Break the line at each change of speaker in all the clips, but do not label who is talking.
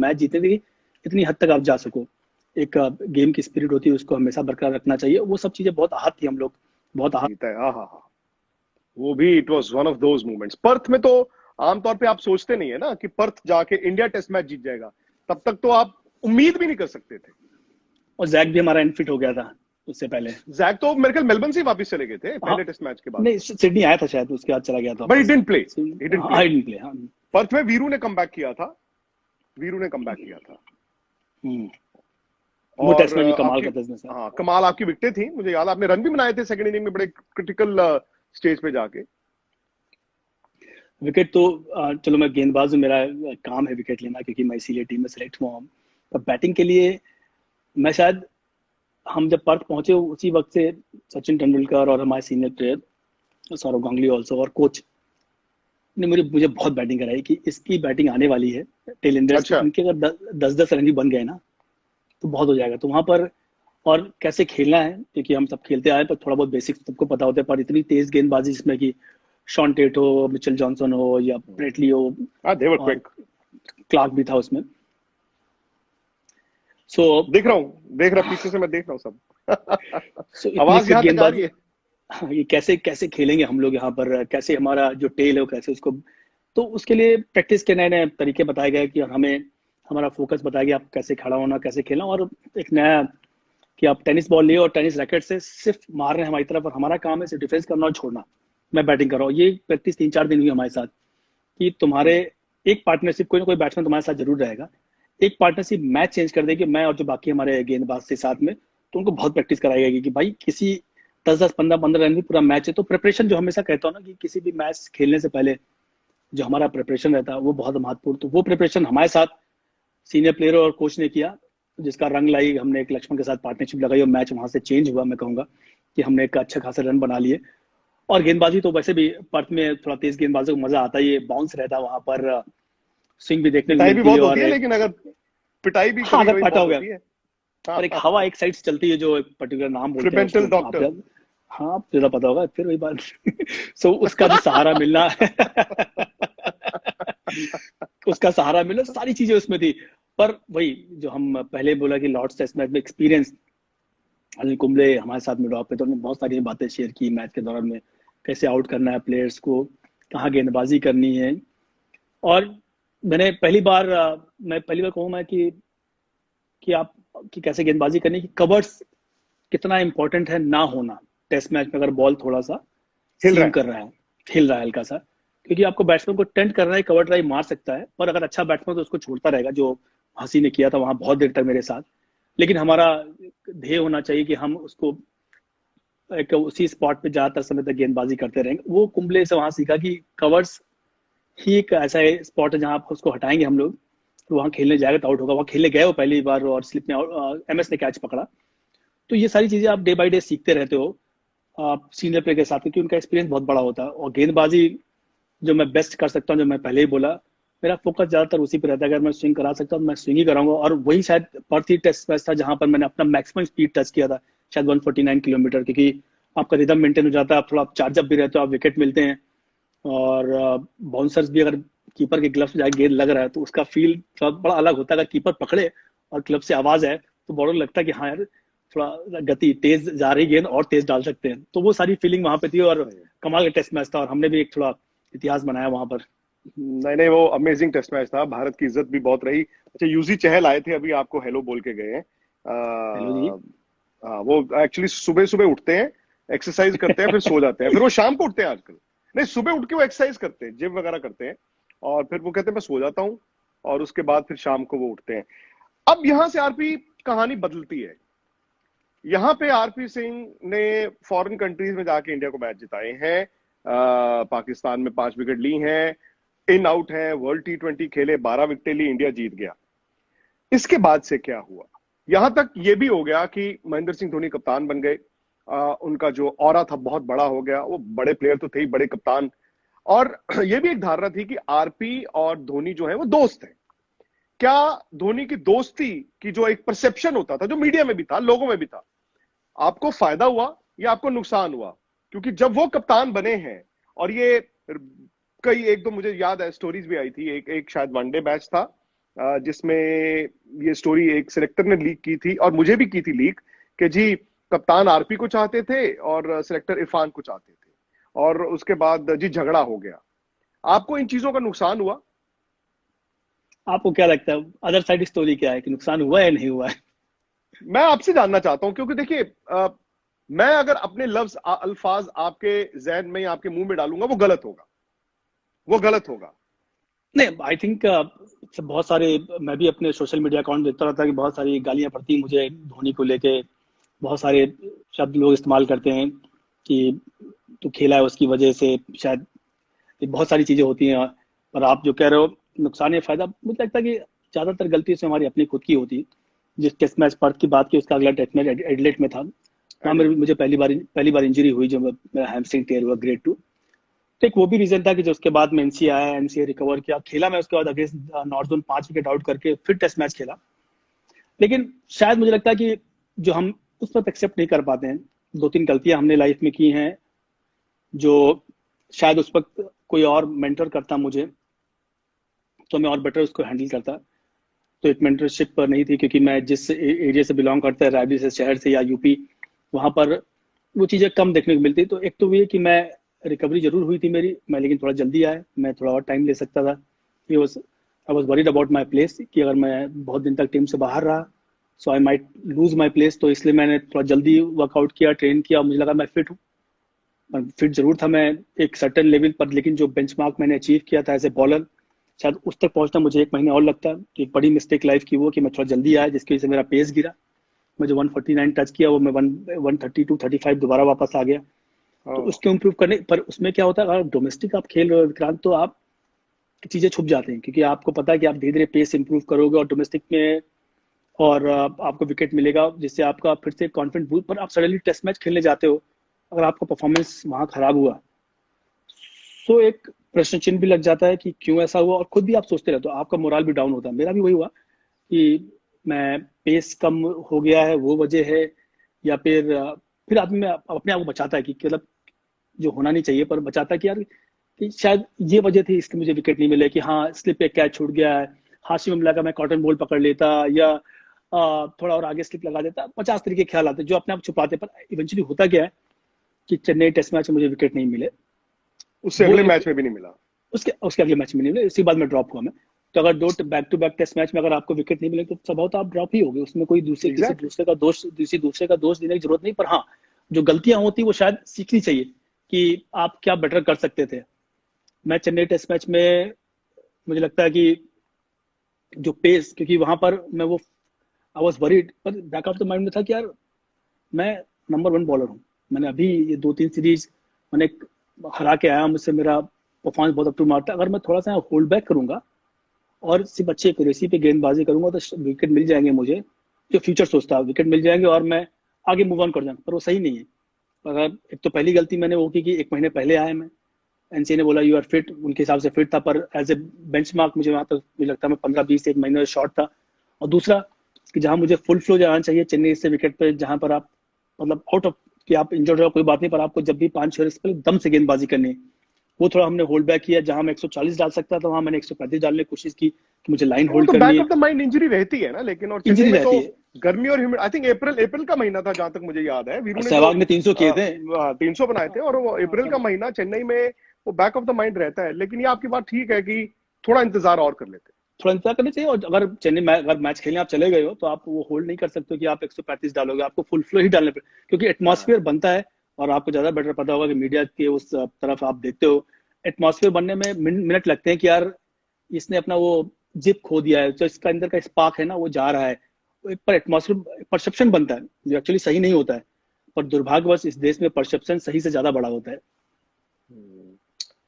Match जीतने की इतनी हद तक आप जा सको, एक गेम की स्पिरिट होती है उसको हमेशा बरकरार रखना चाहिए। वो सब चीजें बहुत आहत थी, हम लोग बहुत आहत।
जीता है, हाँ हाँ हाँ। वो भी it was one of those moments. Perth में तो आमतौर पे आप सोचते नहीं है ना कि पर्थ जाके इंडिया टेस्ट मैच जीत जाएगा, तब तक तो आप उम्मीद भी नहीं कर सकते थे।
और जैक भी हमारा इनफिट हो गया था उससे पहले।
जैक तो मेरे ख्याल मेलबर्न से ही वापस चले गए थे
हाँ,
पहले टेस्ट मैच के बाद।
नहीं सिडनी आया था शायद, उसके बाद चला गया था
बट ही
वापस।
Didn't play, he didn't play.
हाँ डिडंट प्ले, हाँ।
पर्थ में वीरू ने कमबैक किया था, वीरू ने कमबैक किया था।
हम्म। वो
और
टेस्ट में भी कमाल
आपकी,
का बिजनेस है।
हाँ कमाल आपकी विकेटें थी, मुझे याद, आपने रन भी बनाए थे सेकंड इनिंग में बड़े क्रिटिकल स्टेज पे जाके।
विकेट तो चलो मैं गेंदबाज हूँ, मेरा काम है विकेट लेना, क्योंकि मैं इसीलिए टीम में सेलेक्ट हुआ हूँ। पर बैटिंग के लिए मैं शायद, हम जब पर्थ पहुंचे उसी वक्त से सचिन तेंदुलकर और हमारे senior player Saurav Ganguly also और कोच ने मुझे मुझे बहुत बैटिंग कराई कि इसकी बैटिंग आने वाली है। टेल एंडर्स
अच्छा।
इनके अगर 10-10 रन भी बन गए ना तो बहुत हो जाएगा। तो वहां पर और कैसे खेलना है, क्योंकि हम सब खेलते आए, पर थोड़ा बहुत बेसिक्स सबको पता होता है, पर इतनी तेज गेंदबाजी जिसमें कि शॉन टेट हो, मिचेल जॉनसन हो या ब्रेटली हो,
दे वर
और
क्विक।
क्लार्क भी था उसमें। सो
देख रहा हूँ, देख रहा, पीछे से मैं देख रहा हूँ सब।
सो इतनी
आवाज
क्विक
यहां तक आ रही
गेंदबाजी।
है।
हाँ, ये कैसे कैसे खेलेंगे हम लोग यहाँ पर, कैसे हमारा जो टेल है वो कैसे उसको। तो उसके लिए प्रैक्टिस के नए नए तरीके बताए गए कि हमें, हमारा फोकस बताया गया आप कैसे खड़ा होना, कैसे खेलना। और एक नया कि आप टेनिस बॉल लिए और टेनिस रैकेट से सिर्फ मार रहे हैं हमारी तरफ, और हमारा काम है सिर्फ डिफेंस करना और छोड़ना। मैं बैटिंग कर रहा हूँ, ये प्रैक्टिस 3-4 दिन हुई हमारे साथ कि तुम्हारे एक पार्टनरशिप, कोई ना कोई बैट्समैन तुम्हारे साथ जरूर रहेगा। एक पार्टनरशिप मैच चेंज कर देगी, मैं और जो बाकी हमारे गेंदबाज थे साथ में, तो उनको बहुत प्रैक्टिस कराई गई कि भाई किसी 10-10 15-15 रन भी पूरा मैच है। तो प्रिपरेशन जो हमेशा कहता हूँ ना कि किसी भी मैच खेलने से पहले जो हमारा प्रिपरेशन रहता है वो बहुत महत्वपूर्ण। तो वो प्रिपरेशन हमारे साथ सीनियर प्लेयर और कोच ने किया, जिसका रंग लाई। हमने एक लक्ष्मण के साथ पार्टनरशिप लगाई और मैच वहां से चेंज हुआ। मैं कहूंगा कि हमने एक अच्छा खासा रन बना लिए। और गेंदबाजी तो वैसे भी पर्थ में थोड़ा तेज गेंदबाजों को मजा आता है, ये बाउंस रहता है वहां पर, स्विंग भी देखने को
पिटाई भी
मिलती है।
बहुत होती
और
है,
एक,
लेकिन अगर पिटाई भी
हाँ
कभी
अगर
कभी
पटा
बहुत
हो गया,
होती है।
और एक
हाँ।
हवा एक साइड से चलती है जो एक पर्टिकुलर नाम बोलते हैं
फ्रिपेंटल
उसको, आप
डॉक्टर।
हाँ आपको ज्यादा पता होगा फिर वही बात। सो उसका जो सहारा मिलना, उसका सहारा मिलना, सारी चीजें उसमें थी। पर वही जो हम पहले बोला कि लॉर्ड्स टेस्ट मैच में एक्सपीरियंस, अनिल कुंबले हमारे साथ में ड्रॉप पे, तो उन्होंने बहुत सारी बातें शेयर की मैच के दौरान में, कैसे आउट करना है प्लेयर्स को, कहाँ गेंदबाजी करनी है। और मैंने मैं पहली बार कहूँ मैं कि आप कि कैसे गेंदबाजी करनी, की कवर्स कितना इंपॉर्टेंट है ना होना टेस्ट मैच में। अगर बॉल थोड़ा सा
हिल रहा
सीम
है।
कर रहा है, हिल रहा है हल्का सा, क्योंकि आपको बैट्समैन को टेंट करना है, कवर ड्राइव मार सकता है, पर अगर अच्छा बैट्समैन तो उसको छोड़ता रहेगा, जो हंसी ने किया था वहां बहुत देर तक मेरे साथ। लेकिन हमारा ध्येय होना चाहिए कि हम उसको एक उसी स्पॉट पे ज्यादातर समय तक गेंदबाजी करते रहेंगे। वो कुंबले से वहां सीखा कि कवर्स ही एक ऐसा स्पॉट है जहां आप उसको हटाएंगे हम लोग, तो वहां खेलने जाएगा तो आउट होगा। वहां खेलने गए वो पहली बार और स्लिप में एमएस ने कैच पकड़ा। तो ये सारी चीजें आप डे बाय डे सीखते रहते हो आप सीनियर प्लेयर के साथ, क्योंकि उनका एक्सपीरियंस बहुत बड़ा होता है। और गेंदबाजी जो मैं बेस्ट कर सकता हूँ, जो मैं पहले ही बोला, मेरा फोकस ज्यादातर उसी पे रहता है। अगर मैं स्विंग करा सकता हूँ तो मैं स्विंग ही कराऊंगा। और वही शायद पर्थ ही टेस्ट मैच था जहां पर मैंने अपना मैक्सिमम स्पीड टच किया था, शायद 149 किलोमीटर, क्योंकि आपका रिदम मेंटेन हो जाता है, आप थोड़ा चार्जअप भी रहते हो, आप विकेट मिलते हैं। और बाउंसर्स भी, अगर कीपर के ग्लव से जाके गेंद लग रहा है तो उसका फील थोड़ा बड़ा अलग होता है। अगर कीपर पकड़े और क्लब से आवाज आए तो बॉलर लगता है कि हाँ यार थोड़ा गति तेज जा रही गेंद और तेज डाल सकते हैं। तो वो सारी फीलिंग वहां पे थी, और
सही है।
कमाल का टेस्ट मैच था, और हमने भी एक थोड़ा इतिहास बनाया वहां पर।
नहीं नहीं, वो अमेजिंग टेस्ट मैच था, भारत की इज्जत भी बहुत रही। अच्छा, यूजी चहल आए थे, अभी आपको हेलो बोल के गए हैं।
हेलो जी।
वो एक्चुअली सुबह सुबह उठते हैं, एक्सरसाइज करते हैं, फिर सो जाते हैं, फिर वो शाम को उठते हैं आजकल। नहीं, सुबह उठ के वो एक्सरसाइज करते हैं, जिम वगैरह करते हैं, और फिर वो कहते हैं मैं सो जाता हूँ, और उसके बाद फिर शाम को वो उठते हैं। अब यहां से आरपी कहानी बदलती है। यहां पे आरपी सिंह ने फॉरेन कंट्रीज में जाके इंडिया को मैच जिताए हैं, पाकिस्तान में 5 विकेट ली हैं, इन आउट है, वर्ल्ड T20 खेले, 12 विकेटें ली, इंडिया जीत गया। इसके बाद से क्या हुआ? यहां तक यह भी हो गया कि महेंद्र सिंह धोनी कप्तान बन गए। उनका जो ऑरा था बहुत बड़ा हो गया, वो बड़े प्लेयर तो थे ही, बड़े कप्तान। और यह भी एक धारणा थी कि आरपी और धोनी जो है वो दोस्त हैं। क्या धोनी की दोस्ती की जो एक परसेप्शन होता था, जो मीडिया में भी था, लोगों में भी था, आपको फायदा हुआ या आपको नुकसान हुआ? क्योंकि जब वो कप्तान बने हैं, और ये कई एक दो मुझे याद है स्टोरीज भी आई थी, एक एक शायद वनडे मैच था, जिसमें ये स्टोरी एक सिलेक्टर ने लीक की थी और मुझे भी की थी लीक, कि जी कप्तान आरपी को चाहते थे और सिलेक्टर इरफान को चाहते थे, और उसके बाद जी झगड़ा हो गया। आपको इन चीजों का नुकसान हुआ?
आपको क्या लगता है अदर साइड स्टोरी क्या है, कि नुकसान हुआ है या नहीं हुआ है?
मैं आपसे जानना चाहता हूं, क्योंकि देखिए मैं अगर अपने लफ्ज अल्फाज आपके जहन में या आपके मुंह में डालूंगा वो गलत होगा, वो गलत होगा।
नहीं, आई थिंक बहुत सारे, मैं भी अपने सोशल मीडिया अकाउंट देखता रहता कि बहुत सारी गालियां पड़ती मुझे धोनी को लेके। बहुत सारे शब्द लोग इस्तेमाल करते हैं कि तू खेला है उसकी वजह से शायद, ये बहुत सारी चीजें होती हैं। पर आप जो कह रहे हो नुकसान या फायदा, मुझे लगता है कि ज्यादातर गलती उसमें हमारी अपनी खुद की होती है। जिस टेस्ट मैच पर्थ की बात की, उसका अगला टेस्ट मैच एडिलेड में था, वहाँ मेरे मुझे पहली बार इंजरी हुई, जो मेरा हैमस्ट्रिंग टेयर हुआ ग्रेड 2। तो एक वो भी रीजन था कि जो उसके बाद मैं एनसीए आया, एनसीए रिकवर किया, खेला मैं उसके बाद against north zone 5 wicket out करके फिर टेस्ट मैच खेला। लेकिन शायद मुझे लगता है कि जो हम उस वक्त एक्सेप्ट नहीं कर पाते हैं, 2-3 गलतियां हमने लाइफ में की हैं, जो शायद उस वक्त कोई और मेंटर करता मुझे तो मैं और बेटर उसको हैंडल करता। तो एक मेंटरशिप पर नहीं थी, क्योंकि मैं जिस एरिया से बिलोंग करता है, रायबरेली से शहर से या यूपी, वहां पर वो चीजें कम देखने को मिलती। तो एक तो ये कि मैं रिकवरी जरूर हुई थी मेरी, मैं लेकिन थोड़ा जल्दी आया, मैं थोड़ा और टाइम ले सकता था। ये was I was worried about my place, कि अगर मैं बहुत दिन तक टीम से बाहर रहा so I might lose my place. तो इसलिए मैंने थोड़ा जल्दी वर्कआउट किया, ट्रेन किया, मुझे लगा मैं फिट हूँ। फिट जरूर था मैं एक सर्टेन लेवल पर, लेकिन जो बेंचमार्क मैंने अचीव किया था एज ए बॉलर, शायद उस तक पहुंचना मुझे 1 महीने और लगता। तो एक बड़ी मिस्टेक लाइफ की वो कि मैं थोड़ा जल्दी आया, जिसकी वजह से मेरा पेस गिरा। मैं जो 149 टच किया वो मैं 132-135 दोबारा वापस आ गया। तो
हाँ।
उसको इम्प्रूव करने पर, उसमें क्या होता है, अगर डोमेस्टिक आप खेल रहे हो विक्रांत, तो आप चीजें छुप जाते हैं, क्योंकि आपको पता है कि आप धीरे धीरे पेस इंप्रूव करोगे और डोमेस्टिक में, और आपको विकेट मिलेगा, जिससे आपका फिर से कॉन्फिडेंस बूस्ट। पर आप सडनली टेस्ट मैच खेलने जाते हो, अगर आपका परफॉर्मेंस वहां खराब हुआ, सो एक प्रश्न चिन्ह भी लग जाता है कि क्यों ऐसा हुआ, और खुद भी आप सोचते रहते हो, आपका मोरल भी डाउन होता है। मेरा भी वही हुआ कि मैं पेस कम हो गया है, वो वजह है, या फिर आदमी में अपने आप को बचाता है कि मतलब जो होना नहीं चाहिए, पर बचाता है कि यार कि शायद ये वजह थी इसलिए मुझे विकेट नहीं मिले, कि हाँ स्लिप पे कैच छूट गया है, हाशिम अमला का मैं कॉटन बॉल पकड़ लेता, या थोड़ा और आगे स्लिप लगा देता। 50 तरीके के ख्याल आते हैं जो अपने आप छुपाते, पर इवेंचुअली होता क्या है कि चेन्नई टेस्ट मैच में मुझे विकेट नहीं मिले।
उससे
वो
अगले
एक
मैच में भी नहीं मिला?
उसके उसके अगले मैच में नहीं मिले, इसी बाद में ड्रॉप हुआ मैं। तो अगर दो back to back test match में अगर आपको विकेट नहीं मिले, तो स्वभाव तो आप ड्रॉप ही होगे, उसमें कोई
एग्जैक्टली।
किसी दूसरे का दोष देने की जरूरत नहीं। पर हाँ, जो गलतियां होती वो शायद सीखनी चाहिए कि आप क्या बेटर कर सकते थे। मैं चेन्नई टेस्ट मैच में, मुझे लगता है कि जो पेस, क्योंकि वहां पर मैं वो आई वॉज वरीड, पर बैक ऑफ द माइंड में था कि यार मैं नंबर 1 बॉलर हूँ। मैंने अभी ये 2-3 सीरीज मैंने हरा के आया, मुझसे मेरा परफॉर्मेंस बहुत अप टू मारता है। अगर मैं थोड़ा सा होल्ड बैक करूंगा और सिर्फ अच्छी एक्यूरेसी पे गेंदबाजी करूंगा, तो विकेट मिल जाएंगे मुझे। जो फ्यूचर सोचता है विकेट मिल जाएंगे और मैं आगे मूव ऑन कर जाऊंगा, पर वो सही नहीं है। अगर एक तो पहली गलती मैंने वो की कि 1 महीने पहले आया मैं, एनसीए ने बोला यू आर फिट, उनके हिसाब से फिट था, पर एज ए बेंचमार्क मुझे वहां तक मुझे लगता है मैं 15-20 एक महीने शॉर्ट था। और दूसरा कि जहां मुझे फुल फ्लो जाना चाहिए चेन्नई से विकेट पे, जहां पर आप मतलब आउट ऑफ, कि आप इंजर्ड हो कोई बात नहीं, पर आपको जब भी 5-6 रन पहले दम से गेंदबाजी करनी है, वो थोड़ा हमने होल्ड बैक किया। जहां मैं 140 डाल सकता था, वहां मैंने 135 डालने की कोशिश की कि मुझे लाइन
वो
होल्ड
तो
करनी
बैक
है।
ऑफ द माइंड इंजरी रहती है ना, लेकिन और चेन्नई
इंजरी
में तो
रहती है।
गर्मी और ह्यूमिड, आई थिंक अप्रैल अप्रैल का महीना था जहां तक मुझे याद है, वीरू
और
ने जो
सहवाग ने 300 किए थे।
300 बनाए थे, और वो अप्रैल का
और
महीना चेन्नई में वो बैक ऑफ द माइंड रहता है। लेकिन ये आपकी बात ठीक है कि थोड़ा इंतजार और कर लेते।
थोड़ा इंतजार करना चाहिए। और अगर चेन्नई में अगर मैच खेलने आप चले गए हो, तो आप वो होल्ड नहीं कर सकते हो कि आप 135 डालोगे, आपको फुल फ्लो ही डालने पे, क्योंकि
हाँ।
एटमॉस्फेयर बनता है। और आपको ज्यादा बेटर पता होगा कि मीडिया के उस तरफ आप देखते हो, एटमॉस्फेयर बनने में मिनट लगते हैं कि यार इसने अपना वो जिप खो दिया है, तो इसका अंदर का स्पार्क है ना वो जा रहा है। तो एक पर एटमॉस्फेयर परसेप्शन बनता है जो एक्चुअली सही नहीं होता है। पर दुर्भाग्यवश इस देश में परसेप्शन सही से ज्यादा बड़ा होता है।
हम्म।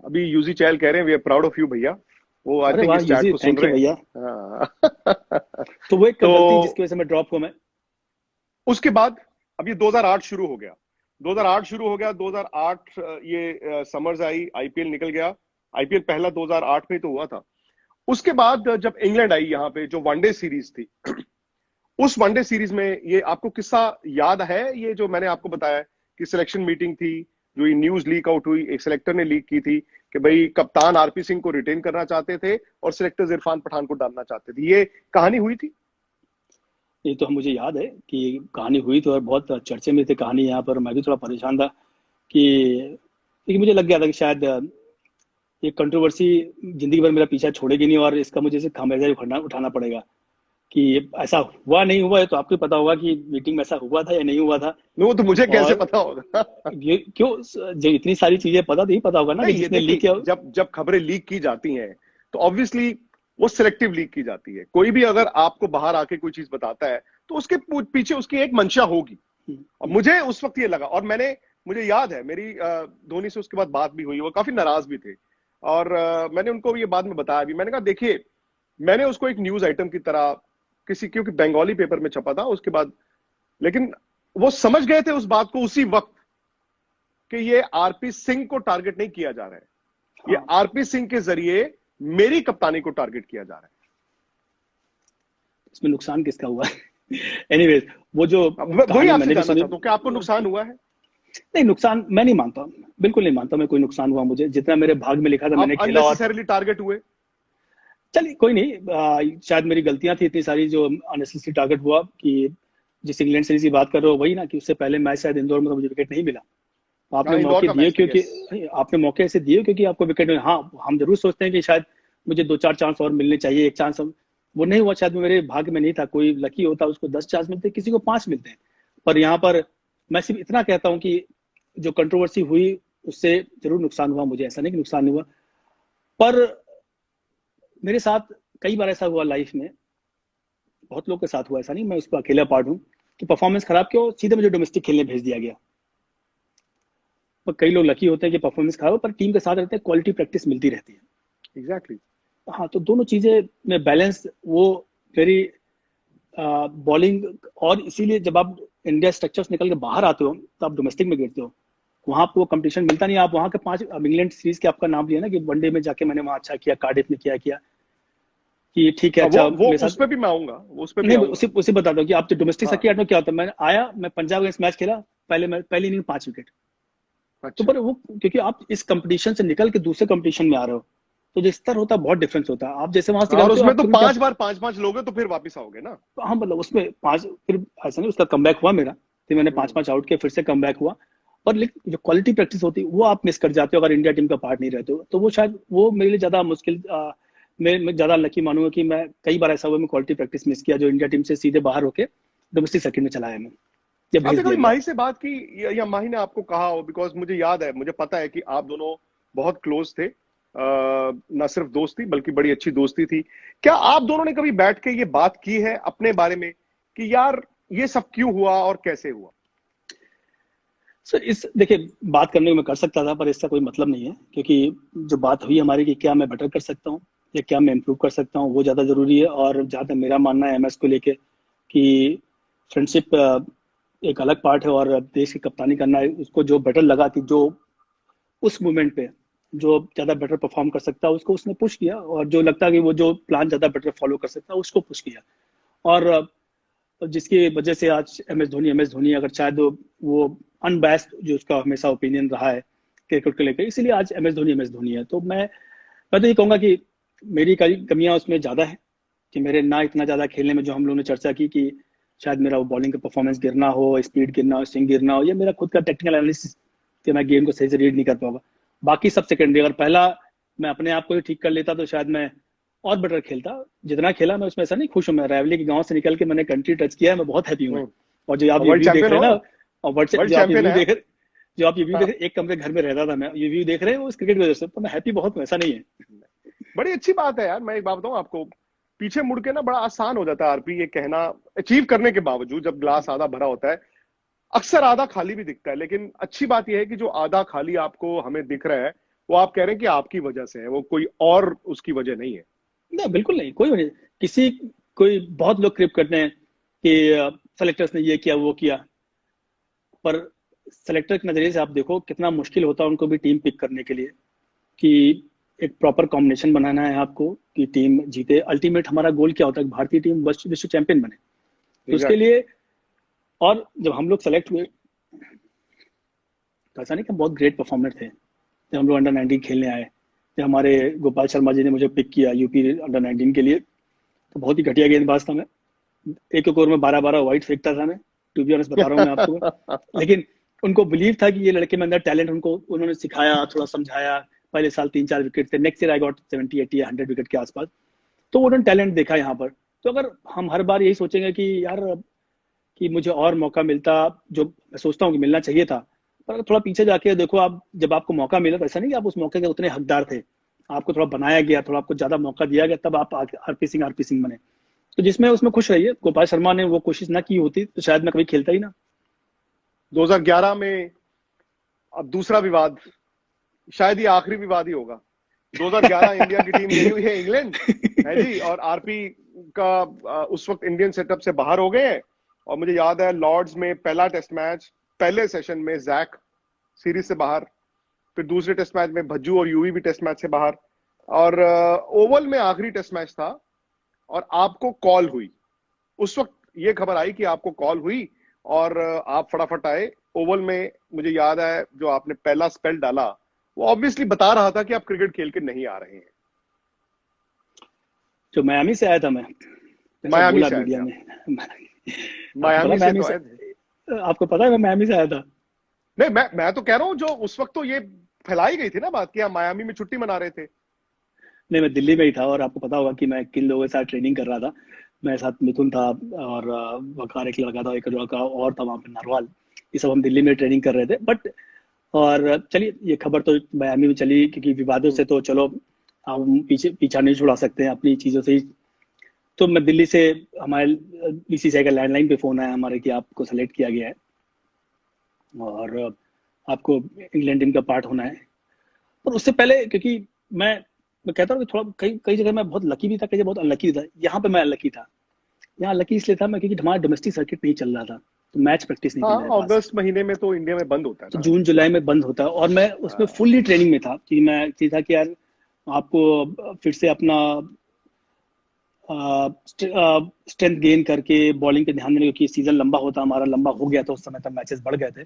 अभी यूजी चैल कह रहे हैं we are proud of you भैया, वो आई
अरे
थिंक
वाह
इस चैट
यूजी,
को सुन
थैंक यू
रहे
भैया।
हैं। हाँ।
तो वो एक गलती
तो
जिसकी वजह से मैं ड्रॉप हुआ मैं।
उसके बाद अब ये 2008 शुरू हो गया, 2008 शुरू हो गया, 2008 ये समर्स आई, आईपीएल निकल गया। आईपीएल पहला 2008 में तो हुआ था। उसके बाद जब इंग्लैंड आई यहाँ पे, जो वनडे सीरीज थी, उस वनडे सीरीज में ये आपको किस्सा याद है, ये जो मैंने आपको बताया कि सिलेक्शन मीटिंग थी, जो ये न्यूज लीक आउट हुई, एक सिलेक्टर ने लीक की थी कि भाई कप्तान आरपी सिंह को रिटेन करना चाहते थे और सिलेक्टर्स इरफान पठान को डालना चाहते थे, ये कहानी हुई थी?
ये तो मुझे याद है कि कहानी हुई तो, और बहुत चर्चे में थी कहानी यहाँ पर। मैं भी थोड़ा परेशान था कि, क्योंकि मुझे लग गया था कि शायद ये कंट्रोवर्सी जिंदगी भर मेरा पीछा छोड़ेगी नहीं और इसका मुझे खामियाजा उठाना उठाना पड़ेगा। कि ऐसा हुआ नहीं हुआ है तो आपको पता होगा कि मीटिंग में ऐसा हुआ था या नहीं हुआ था।
वो तो मुझे कैसे
और
पता होगा?
ये क्यों, जो इतनी सारी चीजें पता नहीं पता होगा ना कि
नहीं, ये
जिसने लीक
देखिए,
किया।
जब जब खबरें लीक की जाती हैं तो ऑब्वियसली वो सिलेक्टिव लीक की जाती है। कोई भी अगर आपको बाहर आके कोई चीज बताता है तो उसके पीछे उसकी एक मंशा होगी। और मुझे उस वक्त ये लगा, और मुझे याद है मेरी धोनी से उसके बाद बात भी हुई, वो काफी नाराज भी थे। और मैंने उनको ये बाद में बताया भी। मैंने कहा देखिए, मैंने उसको एक न्यूज आइटम की तरह क्योंकि बंगाली पेपर में छपा था उसके बाद, लेकिन वो समझ गए थे उस बात को उसी वक्त कि ये आरपी सिंह को टारगेट नहीं किया जा रहा है, ये आरपी सिंह के जरिए मेरी कप्तानी को टारगेट किया जा रहा है।
इसमें नुकसान किसका हुआ है? एनीवेज, वो जो
वही
कहानी
आपसे
मैंने भी
जानना
सुनी।
चाहता हूं कि आपको नुकसान हुआ है?
नहीं, नुकसान मैं नहीं मानता, बिल्कुल नहीं मानता मैं कोई नुकसान हुआ मुझे। जितना मेरे भाग में लिखा था
आप
मैंने खेला। और
अननेसेसरीली टारगेट हुए?
चलिए कोई नहीं, शायद मेरी गलतियां थी इतनी सारी जो अननेसेसरी टारगेट हुआ। कि जिस इंग्लैंड सीरीज की बात कर रहे हो वही ना, कि उससे पहले मैच शायद इंदौर में तो मुझे विकेट नहीं मिला। तो आपने
हाँ, इंदौर
मौके
का
दिए
मैच था,
क्योंकि
यस।
आपने मौके ऐसे दिए क्योंकि आपको विकेट मिला। हाँ, हम जरूर सोचते हैं कि शायद मुझे 2-4 चांस और मिलने चाहिए, एक चांस वो नहीं हुआ। शायद मेरे भाग्य में नहीं था। कोई लकी होता उसको 10 चांस मिलते, किसी को 5 मिलते हैं। पर यहाँ पर मैं सिर्फ इतना कहता हूँ कि जो कंट्रोवर्सी हुई उससे जरूर नुकसान हुआ मुझे, ऐसा नहीं कि नुकसान नहीं हुआ। पर मेरे साथ कई बार ऐसा हुआ लाइफ में, बहुत लोग के साथ हुआ, ऐसा नहीं मैं उसका अकेला पार्ट हूँ, कि परफॉर्मेंस खराब किया और सीधे मुझे डोमेस्टिक खेलने भेज दिया गया। पर कई लोग लकी होते हैं कि परफॉर्मेंस खराब हो पर टीम के साथ रहते हैं, क्वालिटी प्रैक्टिस मिलती रहती है।
एग्जैक्टली।
हाँ, तो दोनों चीजें में बैलेंस वो मेरी बॉलिंग। और इसीलिए जब आप इंडिया स्ट्रक्चर से निकल के बाहर आते हो तो आप डोमेस्टिक में गिरते हो, वहां आपको कंपटीशन मिलता नहीं। आप वहां के 5 इंग्लैंड सीरीज के आपका नाम लिया ना कि वनडे में जाके मैंने वहां अच्छा किया, कार्डिफ में किया किया कि ठीक है अच्छा
वो
मेरे
उस
साथ।
पे भी मैं आऊंगा, उस पे भी
नहीं,
आऊंगा।
उसी उसी बता दो कि आप जो डोमेस्टिक
हाँ।
सर्किट में क्या होता है। मैं आया, मैं पंजाब अगेंस्ट मैच खेला, पहली इनिंग 5 विकेट। तो
अच्छा।
पर वो क्योंकि आप इस कंपटीशन से निकल के दूसरे कंपटीशन में आ रहे हो तो जो स्तर होता है बहुत डिफरेंस होता है। आप जैसे वहां से
हाँ, और
निकलते हो
उसमें
आप
तो
तुरंत क्या।
5 बार 5-5 लोगे तो फिर वापिस आओगे ना।
हाँ मतलब उसमें 5 फिर ऐसा नहीं, उसका कमबैक हुआ मेरा। फिर मैंने पांच
हम्म।
पांच आउट किया, फिर से कमबैक हुआ। और लेकिन जो क्वालिटी प्रैक्टिस होती है वो आप मिस कर जाते हो अगर इंडिया टीम का पार्ट नहीं रहते हो। तो वो शायद वो मेरे लिए ज्यादा मुश्किल, मैं ज्यादा लकी मानूंगा कि मैं कई बार ऐसा हुआ मैं क्वालिटी प्रैक्टिस मिस किया जो इंडिया टीम से सीधे बाहर होके डोमेस्टिक सर्किट में चला आया मैं, या भेज
आपने
दिया
कभी
गया।
माही से बात की या माही ने आपको कहा हो? बिकॉज मुझे याद है, मुझे पता है कि आप दोनों बहुत क्लोज थे। ना सिर्फ दोस्ती बल्कि बड़ी अच्छी दोस्ती थी। क्या आप दोनों ने कभी बैठ के ये बात की है अपने बारे में कि यार ये सब क्यों हुआ और कैसे हुआ?
सर इस देखिए, बात करने को मैं कर सकता था पर इसका कोई मतलब नहीं है, क्योंकि जो बात हुई हमारी कि क्या मैं बेटर कर सकता हूँ या क्या मैं इम्प्रूव कर सकता हूँ वो ज़्यादा जरूरी है। और जहाँ तक मेरा मानना है एमएस को लेके कि फ्रेंडशिप एक अलग पार्ट है और देश की कप्तानी करना है। उसको जो बेटर लगा कि जो उस मोमेंट पे जो ज़्यादा बेटर परफॉर्म कर सकता है उसको उसने पुश किया, और जो लगता है कि वो जो प्लान ज़्यादा बेटर फॉलो कर सकता है उसको पुश किया। और जिसकी वजह से आज एम एस धोनी अगर शायद वो अनबैस्ड जो उसका हमेशा ओपिनियन रहा है क्रिकेट को लेकर, इसीलिए आज एम एस धोनी है। तो मैं तो ये कहूंगा कि मेरी कमियां उसमें ज्यादा है कि मेरे ना इतना ज्यादा खेलने में, जो हम लोगों ने चर्चा की कि शायद मेरा वो बॉलिंग का परफॉर्मेंस गिरना हो, स्पीड गिरना हो, स्विंग गिरना हो, या मेरा खुद का टेक्निकल एनालिसिस कि मैं गेम को सही से रीड नहीं कर पाऊंगा। बाकी सब सेकेंडरी। अगर पहला मैं अपने आप को ही ठीक कर लेता तो शायद मैं और बेटर खेलता। जितना खेला मैं उसमें ऐसा नहीं खुश हूँ। मैं रायवली के गांव से निकल के मैंने कंट्री टच किया है, मैं बहुत हैप्पी हूँ। और जो आप ये
वर्ल्ड
व्यू देख
चैंपियन
रहे हैं
हो।
ना, और वर्ल्ड से
वर्ल्ड
जो आप ये
चैंपियन
व्यू
है।
देख रहे जो आप ये व्यू देख
हाँ।
रहे, एक कमरे घर में रहता था मैं, ये व्यू देख रहे हैं वो इस क्रिकेट की वजह से। तो मैं हैप्पी बहुत हूँ, ऐसा नहीं है।
बड़ी अच्छी बात है यार। मैं एक बात बताऊं आपको, पीछे मुड़ के ना बड़ा आसान हो जाता है आरपी ये कहना, अचीव करने के बावजूद जब ग्लास आधा भरा होता है अक्सर आधा खाली भी दिखता है। लेकिन अच्छी बात यह है कि जो आधा खाली आपको हमें दिख रहा है वो आप कह रहे हैं कि आपकी वजह से है, वो कोई और उसकी वजह नहीं है।
नहीं बिल्कुल नहीं, कोई नहीं। किसी कोई बहुत लोग क्रिप करते हैं कि सेलेक्टर्स ने ये किया वो किया, पर सेलेक्टर के नजरिए से आप देखो कितना मुश्किल होता है उनको भी टीम पिक करने के लिए कि एक प्रॉपर कॉम्बिनेशन बनाना है आपको कि टीम जीते। अल्टीमेट हमारा गोल क्या होता है, भारतीय टीम विश्व चैंपियन बने। तो उसके
एग्जैक्टली।
लिए, और जब हम लोग सेलेक्ट हुए तो ऐसा नहीं कि हम बहुत ग्रेट परफॉर्मर थे जब हम लोग अंडर 19 खेलने आए। हमारे गोपाल शर्मा जी ने मुझे पिक किया यूपी अंडर 19 के लिए, तो बहुत ही घटिया गेंदबाज था मैं। एक एक ओवर में 12-12 वाइड फेंकता था मैं, टू बी ऑनेस्ट बता रहा हूँ मैं आपको। लेकिन उनको बिलीव था कि ये लड़के में अंदर टैलेंट, उनको उन्होंने सिखाया, थोड़ा समझाया। पहले साल 3-4 विकेट थे, नेक्स्ट ईयर आई गॉट 70-80 या 100 विकेट के आसपास। तो उन्होंने टैलेंट देखा यहाँ पर। तो अगर हम हर बार यही सोचेंगे कि यार कि मुझे और मौका मिलता, जो मैं सोचता हूँ कि मिलना चाहिए था, पर अगर थोड़ा पीछे जाके देखो आप, जब आपको मौका मिला तो ऐसा नहीं कि आप उस मौके के उतने हकदार थे। आपको थोड़ा बनाया गया, थोड़ा आपको ज्यादा मौका दिया गया, तब आप आरपी सिंह बने। तो जिसमें उसमें खुश रहिए। गोपाल शर्मा ने वो कोशिश ना की होती तो शायद मैं कभी खेलता ही ना।
2011 में अब दूसरा विवाद, शायद ये आखिरी विवाद ही होगा। 2011 इंडिया की टीम गई हुई है इंग्लैंड, है जी, और आरपी का उस वक्त इंडियन सेटअप से बाहर हो गए हैं। और मुझे याद है लॉर्ड्स में पहला टेस्ट मैच, पहले सेशन में जैक सीरीज से बाहर, फिर दूसरे टेस्ट मैच में भज्जू और यूवी भी टेस्ट मैच से बाहर, और ओवल में आखिरी टेस्ट मैच था और आपको कॉल हुई। उस वक्त ये खबर आई कि आपको कॉल हुई और आप फटाफट आए ओवल में। मुझे याद है जो आपने पहला स्पेल डाला वो ऑब्वियसली बता रहा था कि आप क्रिकेट खेल के नहीं आ रहे हैं।
जो मायामी से आया था मैं,
मायामी
बोला
से
मीडिया
आए
में। आपको
मायामी
पता
से तो आए थे।
आपको पता है मैं मायामी से आया था।
नहीं, मैं तो कह रहा हूं जो उस वक्त तो ये फैलाई गई थी ना बात कि आप मायामी में छुट्टी मना रहे थे।
नहीं, मैं दिल्ली में ही था, और आपको पता होगा कि मैं किन लोगों के साथ ट्रेनिंग कर रहा था। मेरे साथ मिथुन था, और वकार एक लड़का था, एक लड़का और था वहाँ पे नरवाल। ये सब हम दिल्ली में ट्रेनिंग कर रहे थे। बट और चलिए, ये खबर तो मियामी में चली, क्योंकि विवादों से तो चलो हम पीछा नहीं छुड़ा सकते हैं अपनी चीजों से ही। तो मैं दिल्ली से, हमारे बीसीसीआई का लैंडलाइन पे फोन आया हमारे कि आपको सेलेक्ट किया गया है और आपको इंग्लैंड टीम का पार्ट होना है। पर उससे पहले, क्योंकि मैं कहता हूँ कि थोड़ा कई कई जगह मैं बहुत लकी भी था, कई जगह बहुत अनलकी था। यहाँ पे मैं अनलकी था। यहाँ लकी इसलिए था मैं, क्योंकि हमारा डोमेस्टिक सर्किट नहीं चल रहा था, तो मैच प्रैक्टिस नहीं थी
हाँ,
मेरे पास।
अगस्त महीने में तो इंडिया में बंद होता है
तो
ना।
जून जुलाई में बंद होता है, और मैं उसमें
हाँ।
फुल्ली ट्रेनिंग में था कि मैं ये था कि यार आपको फिर से अपना स्ट्रेंथ गेन करके बॉलिंग पे ध्यान देने, क्योंकि सीजन लंबा होता, हमारा लंबा हो गया था उस समय तक, मैचेस बढ़ गए थे।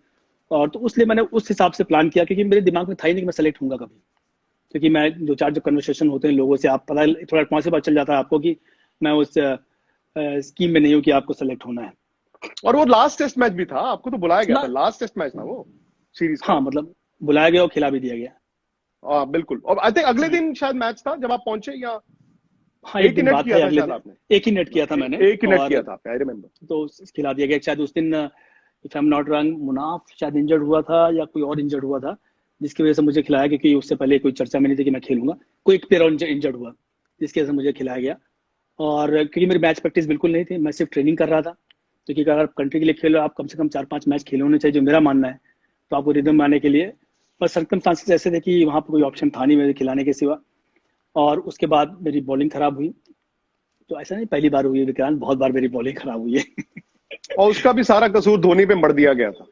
और तो उसलिए मैंने उस हिसाब से प्लान किया, क्योंकि मेरे दिमाग में था ही नहीं कि मैं सेलेक्ट होऊंगा कभी। क्योंकि मैं दो चार जो कन्वर्सेशन होते हैं लोगों से, आप पता थोड़ा एटमॉस से पता चल जाता है आपको कि मैं उस स्कीम में नहीं हूँ कि आपको सेलेक्ट होना है।
और वो लास्ट टेस्ट मैच भी था, आपको तो बुलाया गया
ना,
था, लास्ट टेस्ट मैच था वो सीरीज का।
हाँ मतलब बुलाया गया और खिला भी दिया गया।
हाँ बिल्कुल। और आई थिंक अगले दिन शायद मैच था जब आप पहुंचे, या
हाँ, एक
एक ही
दिन
नेट
बाद था
किया
या
था
अगले
शायद
दिन।
आपने।
एक ही नेट किया था मैंने।
एक ही नेट
और
किया था आपने, आई रिमेम्बर।
तो खिला दिया गया। शायद उस दिन, if I am not wrong, Munaf शायद इंजर्ड हुआ था या कोई और इंजर्ड हुआ था, जिसकी वजह से मुझे खिलाया, क्योंकि उससे पहले कोई चर्चा में नहीं थी कि मैं खेलूंगा। कोई एक प्लेयर इंजर्ड हुआ, जिसकी वजह से मुझे खिलाया गया। और क्योंकि मेरी मैच प्रैक्टिस बिल्कुल नहीं थी, मैं सिर्फ ट्रेनिंग कर रहा था। क्योंकि अगर आप कंट्री के लिए खेल रहे हो, आप कम से कम 4-5 मैच खेले होने चाहिए, जो मेरा मानना है, तो आपको रिदम में आने के लिए। पर सर्कमस्टांसेस ऐसे थे कि वहाँ पर कोई ऑप्शन था नहीं मेरे खिलाने के सिवा। और उसके बाद मेरी बॉलिंग खराब हुई। तो ऐसा नहीं पहली बार हुई है विक्रांत, बहुत बार मेरी बॉलिंग खराब हुई है।
और उसका भी सारा कसूर धोनी पे मर दिया गया था,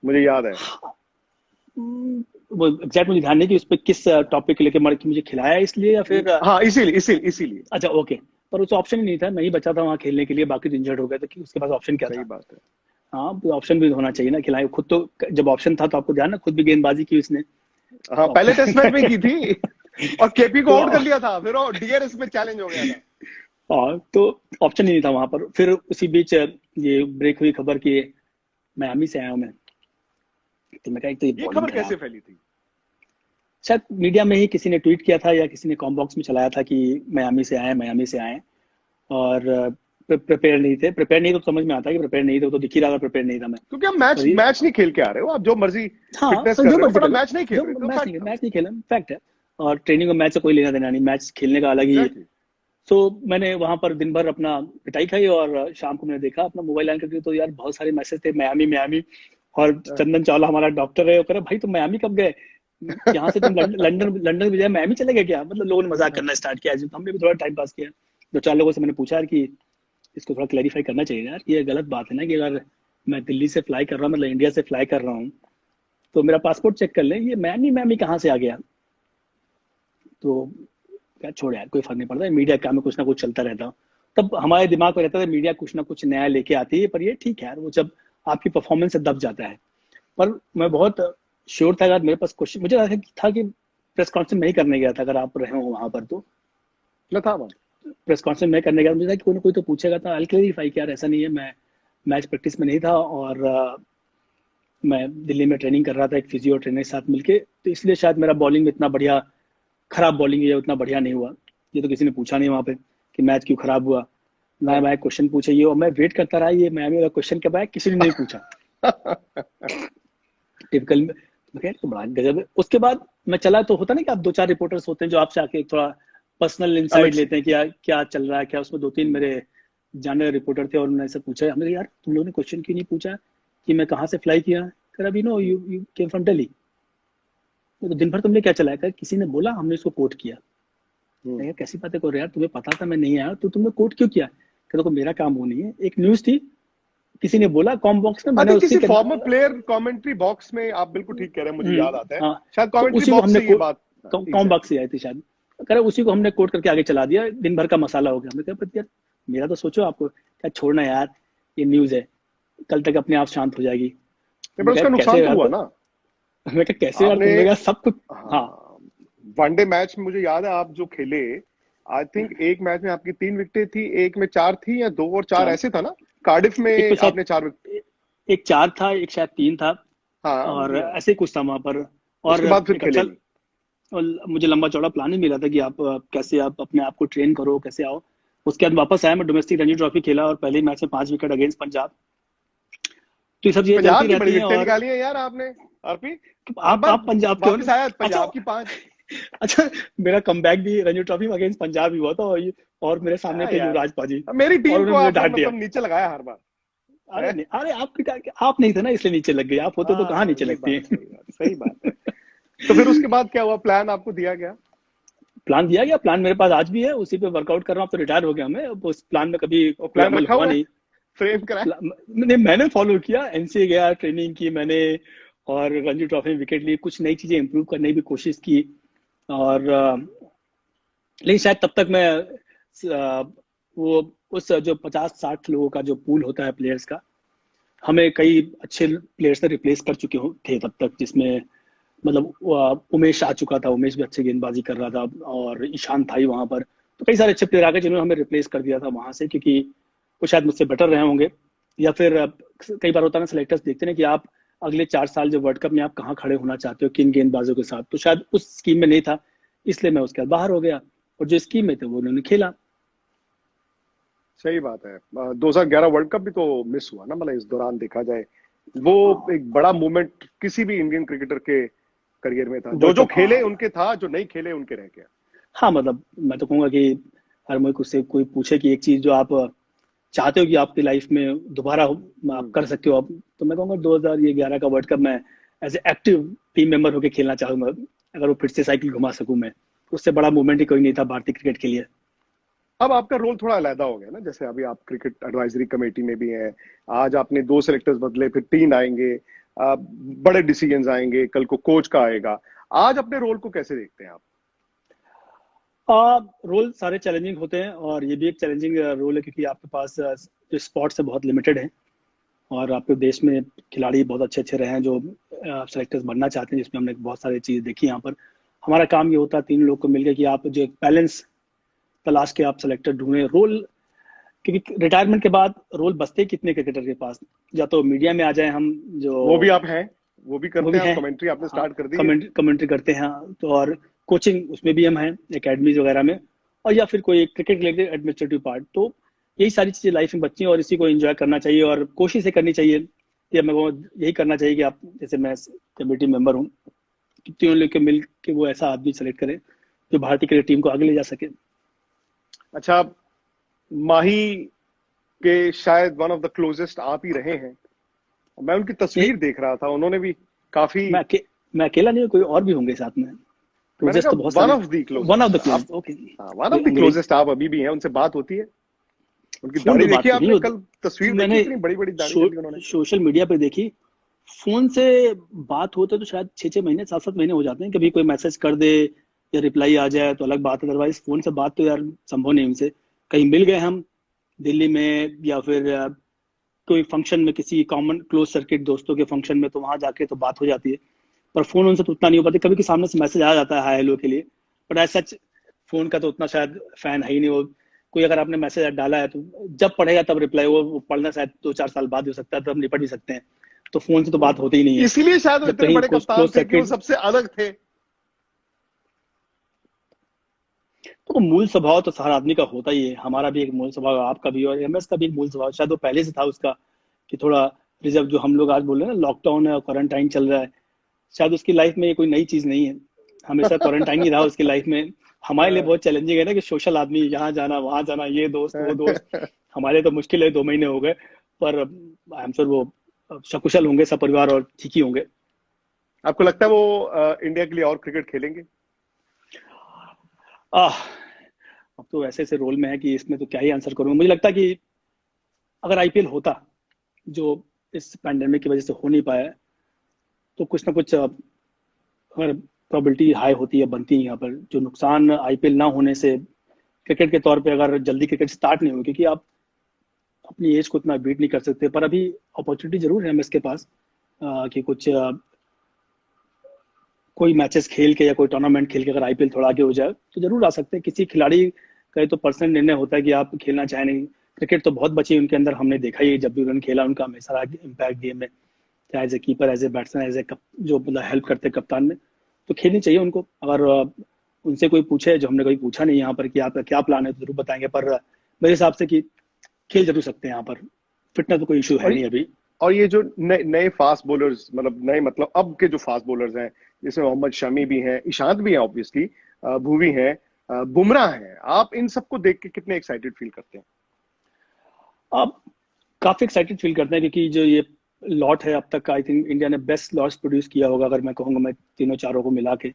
मुझे याद है।
वो एग्जैक्ट मुझे ध्यान नहीं कि उस पर किस टॉपिक को लेकर मर के मुझे खिलाया इसलिए, या फिर
हाँ, इसीलिए।
अच्छा ओके। पर उस ऑप्शन ही नहीं था, मैं ही बचा था वहाँ खेलने के लिए, बाकी तो इंजर्ड हो गए थे, कि उसके पास ऑप्शन क्या
सही
था।
बात है।
हाँ, ऑप्शन भी होना चाहिए ना, खिलाए खुद तो। जब ऑप्शन था तो आपको ध्यान ना, खुद भी गेंदबाजी की उसने।
हाँ,
तो
पहले टेस्ट मैच में की थी और केपी को
तो
आउट कर लिया था, फिर वो डीआरएस में चैलेंज हो गया था।
हाँ, तो ऑप्शन ही नहीं था वहां पर। फिर उसी बीच ये ब्रेक हुई खबर कि मियामी से आया हूं मैं। तो मैं कहा, एक तो ये
ये
बॉलिंग
खबर कैसे
खराब।
फैली थी?
शायद मीडिया में ही किसी ने ट्वीट किया था, या किसी ने कॉम बॉक्स में चलाया था कि मियामी से आए, मियामी से आए। और प्रिपेयर नहीं थे। प्रिपेयर नहीं तो समझ में आता है कि प्रिपेयर नहीं थे, वो तो दिख ही रहा था प्रिपेयर नहीं था मैं।
क्योंकि आप मैच
और ये,
मैच नहीं खेल के आ रहे हो, आप जो मर्जी
हाँ,
फिटनेस कर
जो
रहे हो,
मर्जी
बट आप
कर लो,
मैच नहीं खेल
जो
रहे, तो फैक्ट था।
मैच नहीं खेला, फैक्ट है। और ट्रेनिंग और मैच से कोई लेना देना नहीं, मैच खेलने का अलग ही।
एग्जैक्टली।
तो मैंने वहां पर दिन भर अपना पिटाई खाई, और शाम को मैंने देखा अपना मोबाइल ऑन करके, तो यार बहुत सारे मैसेज थे, मियामी मियामी। और चंदन चावला हमारा डॉक्टर है, वो कह रहा भाई तुम मियामी कब गए, यहाँ से तुम लंदन लंदन बजाय मियामी चले गए क्या। मतलब लोगों ने मजाक करना स्टार्ट किया, हमने भी थोड़ा टाइम पास किया। दो चार लोगों से मैंने पूछा यार कि इसको थोड़ा क्लैरिफाई करना चाहिए यार, ये गलत बात है ना, कि अगर मैं दिल्ली से फ्लाई कर रहा हूँ, मतलब इंडिया से फ्लाई कर रहा हूँ, तो मेरा पासपोर्ट चेक कर लें, ये मियामी मियामी कहाँ से आ गया। तो क्या, छोड़ यार, कोई फर्क नहीं पड़ता, मीडिया काम में कुछ ना कुछ चलता रहता। तब हमारे दिमाग में रहता था मीडिया कुछ ना कुछ नया लेके आती है, पर ये ठीक है यार, वो जब आपकी परफॉर्मेंस से दब जाता है। पर मैं बहुत श्योर था, अगर मेरे पास क्वेश्चन, मुझे था कि प्रेस कॉन्फ्रेंस मैं ही करने गया था, अगर आप रहे हो वहां पर तो।
मैं था वहाँ।
प्रेस कॉन्फ्रेंस मैं करने गया, मुझे था कि कोई ना कोई तो पूछेगा, था। आई क्लैरिफाई कि यार ऐसा नहीं है, मैं मैच प्रैक्टिस में नहीं था, और मैं दिल्ली में ट्रेनिंग कर रहा था एक फिजियो ट्रेनर के साथ मिलके, तो इसलिए शायद मेरा बॉलिंग में इतना बढ़िया, खराब बॉलिंग है, उतना बढ़िया नहीं हुआ। ये तो किसी ने पूछा नहीं वहां पे कि मैच क्यों खराब हुआ, ना मैं क्वेश्चन पूछे ये, और मैं वेट करता रहा ये मैं वाला क्वेश्चन के बाद किसी ने नहीं पूछा। टिपिकल, तो बड़ा गजब है। उसके बाद मैं चला, तो होता ना कि आप 2-4 रिपोर्टर्स होते हैं जो आपसे आके थोड़ा पर्सनल इंसाइट लेते हैं कि यार क्या चल रहा है क्या। उसमें 2-3 मेरे जाने रिपोर्टर थे, और उन्होंने से पूछा, हमने कहा यार तुम लोगों ने क्वेश्चन क्यों नहीं पूछा कि मैं कहाँ से फ्लाई किया। कह रहा no you you came from Delhi. तो दिन भर तुमने क्या चलाया, कर किसी ने बोला, हमने इसको कोट किया। मैं कैसी बातें कर रहे यार, तुम्हें पता था मैं नहीं आया तो तुमने कोट क्यों किया। कहते को मेरा काम वो नहीं है, एक न्यूज थी, किसी ने बोला कॉम बॉक्स में, मैंने
किसी फॉर्मर प्लेयर कमेंट्री बॉक्स में, आप बिल्कुल ठीक कह रहे हैं, मुझे याद आता है।
हाँ,
शायद
तो
कमेंट्री
उसी को
बॉक्स
हमने
से ये बात
कॉम बॉक्स से आई थी शायद। कह रहे उसी को हमने कोट करके आगे चला दिया, दिन भर का मसाला हो गया। हमने कहा यार मेरा तो सोचो, आपको क्या छोड़ना यार, ये न्यूज है, कल तक अपने आप शांत हो जाएगी।
पर उसका नुकसान तो हुआ ना।
मैं कहा कैसे यार, तुमने कहा सब कुछ। हाँ,
वनडे मैच में मुझे याद है आप जो खेले, आई थिंक एक मैच में आपकी 3 विकेटें थी, एक में 4 थी, या 2 और 4 ऐसे था ना। कार्डिफ में आपने 4 विकेट,
एक 4 था, एक शायद 3 था।
हाँ,
और ऐसे ही कुछ था वहां पर। और
उसके बाद फिर खेले नहीं।
और मुझे लंबा चौड़ा प्लान ही मिला था कि आप कैसे आप अपने आप को ट्रेन करो, कैसे आओ। उसके बाद वापस आया, मैं डोमेस्टिक रणजी ट्रॉफी खेला, और पहले ही मैच में 5 विकेट अगेंस्ट पंजाब। तो ये सब चीजें चलती रहती हैं। और
निकाली है यार आपने आरपी,
आप पंजाब के
वापस आया पंजाब की 5।
अच्छा, मेरा कमबैक भी रणजी ट्रॉफी में अगेंस्ट पंजाब ही हुआ था, और मेरे सामने थे युवराज पाजी,
मेरी टीम को
आपने
डांट दिया, नीचे लगाया हर बार।
अरे नहीं, अरे आप नहीं थे ना, इसलिए नीचे लग गई। आप होते तो कहाँ नीचे लगती है।
सही बात है। तो फिर उसके बाद क्या हुआ, प्लान आपको दिया गया?
प्लान दिया गया, प्लान मेरे पास आज भी है, उसी पे वर्कआउट कर रहा हूँ। तो रिटायर हो गया मैं, उस प्लान में कभी
प्लान
अमल हुआ नहीं।
फ्रेम करा
नहीं, मैंने फॉलो किया, एनसीए गया, ट्रेनिंग की मैंने, और रणजी ट्रॉफी में विकेट ली, कुछ नई चीजें इंप्रूव करने की भी कोशिश की। और लेकिन शायद तब तक मैं वो उस जो 50-60 लोगों का जो पूल होता है प्लेयर्स का, हमें कई अच्छे प्लेयर्स से रिप्लेस कर चुके थे तब तक, जिसमें मतलब उमेश आ चुका था, उमेश भी अच्छी गेंदबाजी कर रहा था, और ईशान था ही वहां पर। तो कई सारे अच्छे प्लेयर आ गए जिन्होंने हमें रिप्लेस कर दिया था वहां से, क्योंकि वो शायद मुझसे बेटर रहे होंगे। या फिर कई बार होता है ना, सेलेक्टर्स देखते हैं कि आप अगले 4 साल जो वर्ल्ड कप में आप कहाँ खड़े होना चाहते हो, किन गेंदबाजों के साथ। तो शायद उस स्कीम में नहीं था, इसलिए मैं उसके बाद बाहर हो गया, और जो स्कीम में थे वो उन्होंने खेला।
सही बात है। 2011 वर्ल्ड कप भी तो मिस हुआ ना, मतलब इस दौरान देखा जाए, वो एक बड़ा मूवमेंट किसी भी इंडियन क्रिकेटर के करियर में था। जो खेले उनके था, जो नहीं खेले उनके रह गया।
हाँ, मतलब मैं तो कहूंगा कि हर मुझे उससे कोई पूछे कि एक चीज जो आप चाहते हो कि आपकी लाइफ में दोबारा आप कर सकते हो आप, तो मैं कहूँगा 2011 का वर्ल्ड कप मैं as a active team member होकर खेलना चाहूंगा, अगर वो फिर से साइकिल घुमा सकूं मैं। उससे बड़ा मूवमेंट ही कोई नहीं था भारतीय क्रिकेट के लिए।
अब आपका रोल थोड़ा अलग हो गया ना, जैसे अभी आप क्रिकेट एडवाइजरी कमेटी में भी हैं, आज आपने 2 सेलेक्टर्स बदले, फिर 3 आएंगे, बड़े डिसीजंस आएंगे, कल को कोच का आएगा। आज अपने रोल को कैसे देखते हैं आप?
रोल सारे चैलेंजिंग होते हैं, और ये भी एक चैलेंजिंग रोल है, क्योंकि आपके पास जो स्पॉट्स है बहुत लिमिटेड है, और आपके देश में खिलाड़ी बहुत अच्छे अच्छे रहे हैं जो सेलेक्टर्स बनना चाहते हैं, जिसमें हमने बहुत सारी चीज़ देखी यहाँ पर। हमारा काम ये होता है 3 लोग को मिलकर कि आप जो एक बैलेंस तलाश के आप सेलेक्टर ढूंढे रोल, क्योंकि रिटायरमेंट के बाद रोल बचते कितने क्रिकेटर के पास, या तो मीडिया में आ जाए हम, जो
वो भी आप हैं, वो भी करते हैं, कमेंट्री आपने स्टार्ट कर दी है।
कमेंट्री करते हैं, तो और कोचिंग उसमें भी हम हैं एकेडमीज वगैरह में, और या फिर कोई क्रिकेट रिलेटेड एडमिनिस्ट्रेटिव पार्ट। तो यही सारी चीजें लाइफ में बच्ची हैं, और इसी को एंजॉय करना चाहिए, और कोशिश ये करनी चाहिए कि मैं यही करना चाहिए कि आप, जैसे मैं कमेटी मेंबर हूँ, तीनों लेके मिल के वो ऐसा आदमी सेलेक्ट करें जो भारतीय क्रिकेट टीम को आगे ले जा सके।
अच्छा, माही के शायद वन ऑफ द क्लोजेस्ट आप ही रहे हैं। मैं उनकी तस्वीर देख रहा था, उन्होंने भी काफी,
मैं अकेला नहीं हूँ, कोई और भी होंगे साथ में।
क्लोजेस्ट तो बहुत सारे, one of the closest, okay, one of the closest आप अभी भी हैं। उनसे बात होती है? उनकी दाढ़ी देखी आपने कल? तस्वीर देखी, इतनी बड़ी बड़ी दाढ़ी उन्होंने
सोशल मीडिया पे देखी। फोन से बात होते तो शायद 6-6 महीने 7-7 महीने हो जाते हैं, कभी कोई मैसेज कर दे या रिप्लाई आ जाए तो अलग बात है, अदरवाइज फोन से बात तो यार संभव नहीं उनसे। कहीं मिल गए हम दिल्ली में, या फिर कोई फंक्शन में, किसी कॉमन क्लोज सर्किट दोस्तों के फंक्शन में, तो वहां जाके तो बात हो जाती है। पर फोन उनसे तो उतना नहीं हो पाता, कभी के सामने से मैसेज आ जाता है हाय हेलो के लिए, बट ऐसा सच फोन का तो उतना शायद फैन है ही नहीं वो। कोई अगर आपने मैसेज डाला है तो जब पढ़ेगा तब रिप्लाई, वो पढ़ना शायद 2-4 साल बाद हो सकता है, तब निपट भी सकते हैं। तो फोन से तो बात होती ही नहीं है।
इसीलिए शायद वो
जब
इतने
कहीं
बड़े कप्तान
क्लोज
थे कि वो
सर्किट,
सबसे अलग थे।
तो मूल स्वभाव तो हर आदमी का होता ही है, हमारा भी एक मूल स्वभाव है, आपका भी, और एमएस का भी एक मूल स्वभाव शायद वो पहले से था उसका, कि थोड़ा रिजर्व, जो हम लोग आज बोल रहे हैं ना लॉकडाउन है और क्वारंटाइन चल रहा है, शायद उसकी लाइफ में ये कोई नई चीज नहीं है, हमेशा क्वारंटाइन ही रहा उसकी लाइफ में। हमारे लिए बहुत चैलेंजिंग है ना कि सोशल आदमी, यहाँ जाना वहां जाना, ये दोस्त वो दोस्त, हमारे लिए तो मुश्किल है, 2 महीने हो गए। पर आई एम श्योर वो सकुशल होंगे सब परिवार और ठीक ही होंगे।
आपको लगता है वो इंडिया के लिए और क्रिकेट खेलेंगे?
आह, अब तो ऐसे ऐसे रोल में है कि इसमें तो क्या ही आंसर करूंगा। मुझे लगता है कि अगर आईपीएल होता, जो इस पैंडेमिक की वजह से हो नहीं पाया है, तो कुछ ना कुछ अगर प्रोबेबिलिटी हाई होती है, बनती है यहाँ पर, जो नुकसान आईपीएल ना होने से क्रिकेट के तौर पे, अगर जल्दी क्रिकेट स्टार्ट नहीं हो, क्योंकि आप अपनी एज को इतना बीट नहीं कर सकते, पर अभी अपॉर्चुनिटी जरूर है एमएस के पास, कि कुछ कोई मैचेस खेल के या कोई टूर्नामेंट खेल के अगर आईपीएल थोड़ा आगे हो जाए तो जरूर आ सकते हैं। किसी खिलाड़ी का ये तो पर्सनल निर्णय होता है कि आप खेलना चाहे नहीं। क्रिकेट तो बहुत बची उनके अंदर, हमने देखा ही है, जब भी उन्होंने खेला उनका हमेशा इम्पैक्ट गेम में, चाहे as a keeper, as a batsman, as a जो मतलब हेल्प करते कप्तान में, तो खेलनी चाहिए उनको। अगर उनसे कोई पूछे, जो हमने कभी पूछा नहीं यहाँ पर कि आपका क्या प्लान है, तो जरूर बताएंगे, पर मेरे हिसाब से कि खेल जरूर सकते हैं यहाँ पर, फिटनेस तो कोई इशू है
और
नहीं अभी।
और ये जो नए नए फास्ट बॉलर्स, मतलब नए मतलब अब के जो फास्ट बॉलर्स हैं, जिसमें मोहम्मद शमी भी हैं, ईशांत भी हैं ऑब्वियसली, भुवी हैं, बुमराह हैं, आप इन सबको देख के कितने एक्साइटेड फील करते हैं?
आप काफी एक्साइटेड फील करते हैं, क्योंकि जो ये लॉट है अब तक का, आई थिंक इंडिया ने बेस्ट लॉट्स प्रोड्यूस किया होगा, अगर मैं कहूँगा, मैं तीनों चारों को मिला के,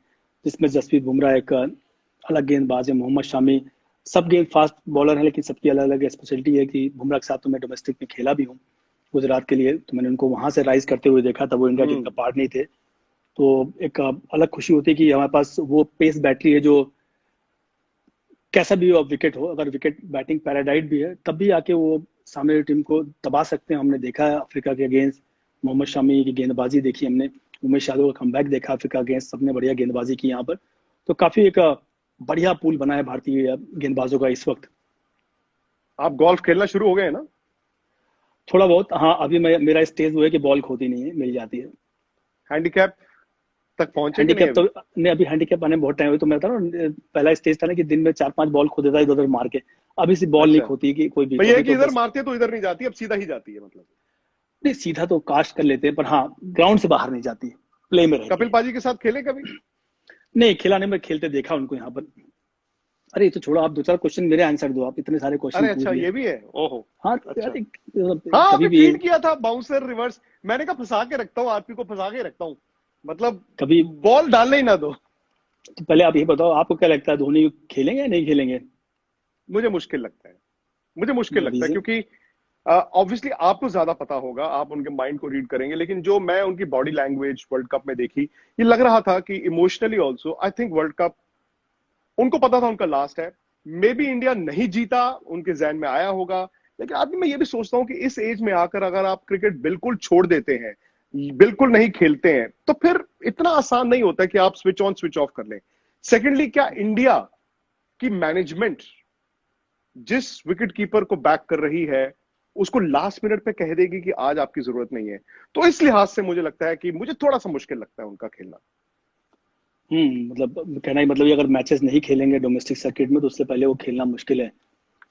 जिसमें जसप्रीत बुमराह एक अलग गेंदबाज है, मोहम्मद शामी, सब गेंद फास्ट बॉलर है, लेकिन सबकी अलग अलग स्पेशलिटी है। कि बुमराह के साथ तो मैं डोमेस्टिक में खेला भी हूँ गुजरात के लिए, तो मैंने उनको वहां से राइज करते हुए देखा, तब वो इंडिया टीम का
हम्म।
पार्ट नहीं थे। तो एक अलग खुशी होती है कि हमारे पास वो पेस बैटरी है, जो कैसा भी हो विकेट हो, अगर विकेट बैटिंग पैराडाइट भी है तब भी आके वो सामने टीम को दबा सकते हैं। हमने देखा है अफ्रीका के अगेंस्ट मोहम्मद शमी की गेंदबाजी देखी हमने, उमेश यादव का कमबैक देखा अफ्रीका अगेंस्ट, सबने बढ़िया गेंदबाजी की यहाँ पर। तो काफी एक बढ़िया पूल बना है भारतीय गेंदबाजों का इस वक्त।
आप गोल्फ खेलना शुरू हो गए हैं ना?
थोड़ा बहुत, हाँ, अभी मेरा स्टेज वो है कि बॉल खोती नहीं है, मिल जाती है।
हैंडीकैप तक पहुंचे कि नहीं
हैंडीकैप तो
अभी?
नहीं, अभी हैंडीकैप आने में बहुत टाइम हुआ, तो मैं बता रहा हूँ, पहला स्टेज था ना कि दिन में 4-5 बॉल खो देता इधर उधर मार के, अभी से बॉल नहीं
अच्छा,
खोती कि कोई भी,
भैया है
अभी
कि
तो
इधर
बस।
मारते हैं तो इधर नहीं जाती, अब सीधा ही जाती है मतलब।
नहीं, सीधा तो कास्ट कर लेते हैं, पर हाँ ग्राउंड से बाहर नहीं जाती, प्ले में रहती
कपिल
है।
पाजी के साथ खेले कभी?
नहीं, खिलाने में खेलते देखा उनको यहाँ पर। अरे ये तो छोड़ो, आप 2-4 क्वेश्चन मेरे आंसर दो, आप इतने सारे क्वेश्चन
अरे
पूछ
अच्छा,
लिए।
ये भी है, ओहो।
हाँ तो
अच्छा,
यार
हाँ
कभी
अभी
भी,
फीड किया था बाउंसर रिवर्स, मैंने कहा फंसा के रखता हूँ, आरपी को फंसा के रखता हूँ, मतलब
कभी,
बॉल डालने ही ना दो।
तो पहले आप ये बताओ, आपको क्या लगता है धोनी खेलेंगे या नहीं खेलेंगे?
मुझे मुश्किल लगता है, मुझे मुश्किल लगता है,
रीजन?
क्योंकि ऑब्वियसली आपको ज्यादा पता होगा, आप उनके माइंड को रीड करेंगे, लेकिन जो मैं उनकी बॉडी लैंग्वेज वर्ल्ड कप में देखी, ये लग रहा था कि emotionally also I think world cup उनको पता था उनका लास्ट है। मे बी इंडिया नहीं जीता, उनके जहन में आया होगा, लेकिन आदमी मैं ये भी सोचता हूं कि इस एज में आकर अगर आप क्रिकेट बिल्कुल छोड़ देते हैं, बिल्कुल नहीं खेलते हैं, तो फिर इतना आसान नहीं होता कि आप स्विच ऑन स्विच ऑफ कर लें। सेकेंडली, क्या इंडिया की मैनेजमेंट जिस विकेट कीपर को बैक कर रही है उसको लास्ट मिनट पे कह देगी कि आज आपकी जरूरत नहीं है? तो इस लिहाज से मुझे लगता है कि मुझे थोड़ा सा मुश्किल लगता है उनका खेलना।
मतलब कहना ही मतलब ये, अगर मैचेस नहीं खेलेंगे डोमेस्टिक सर्किट में तो उससे पहले वो खेलना मुश्किल है।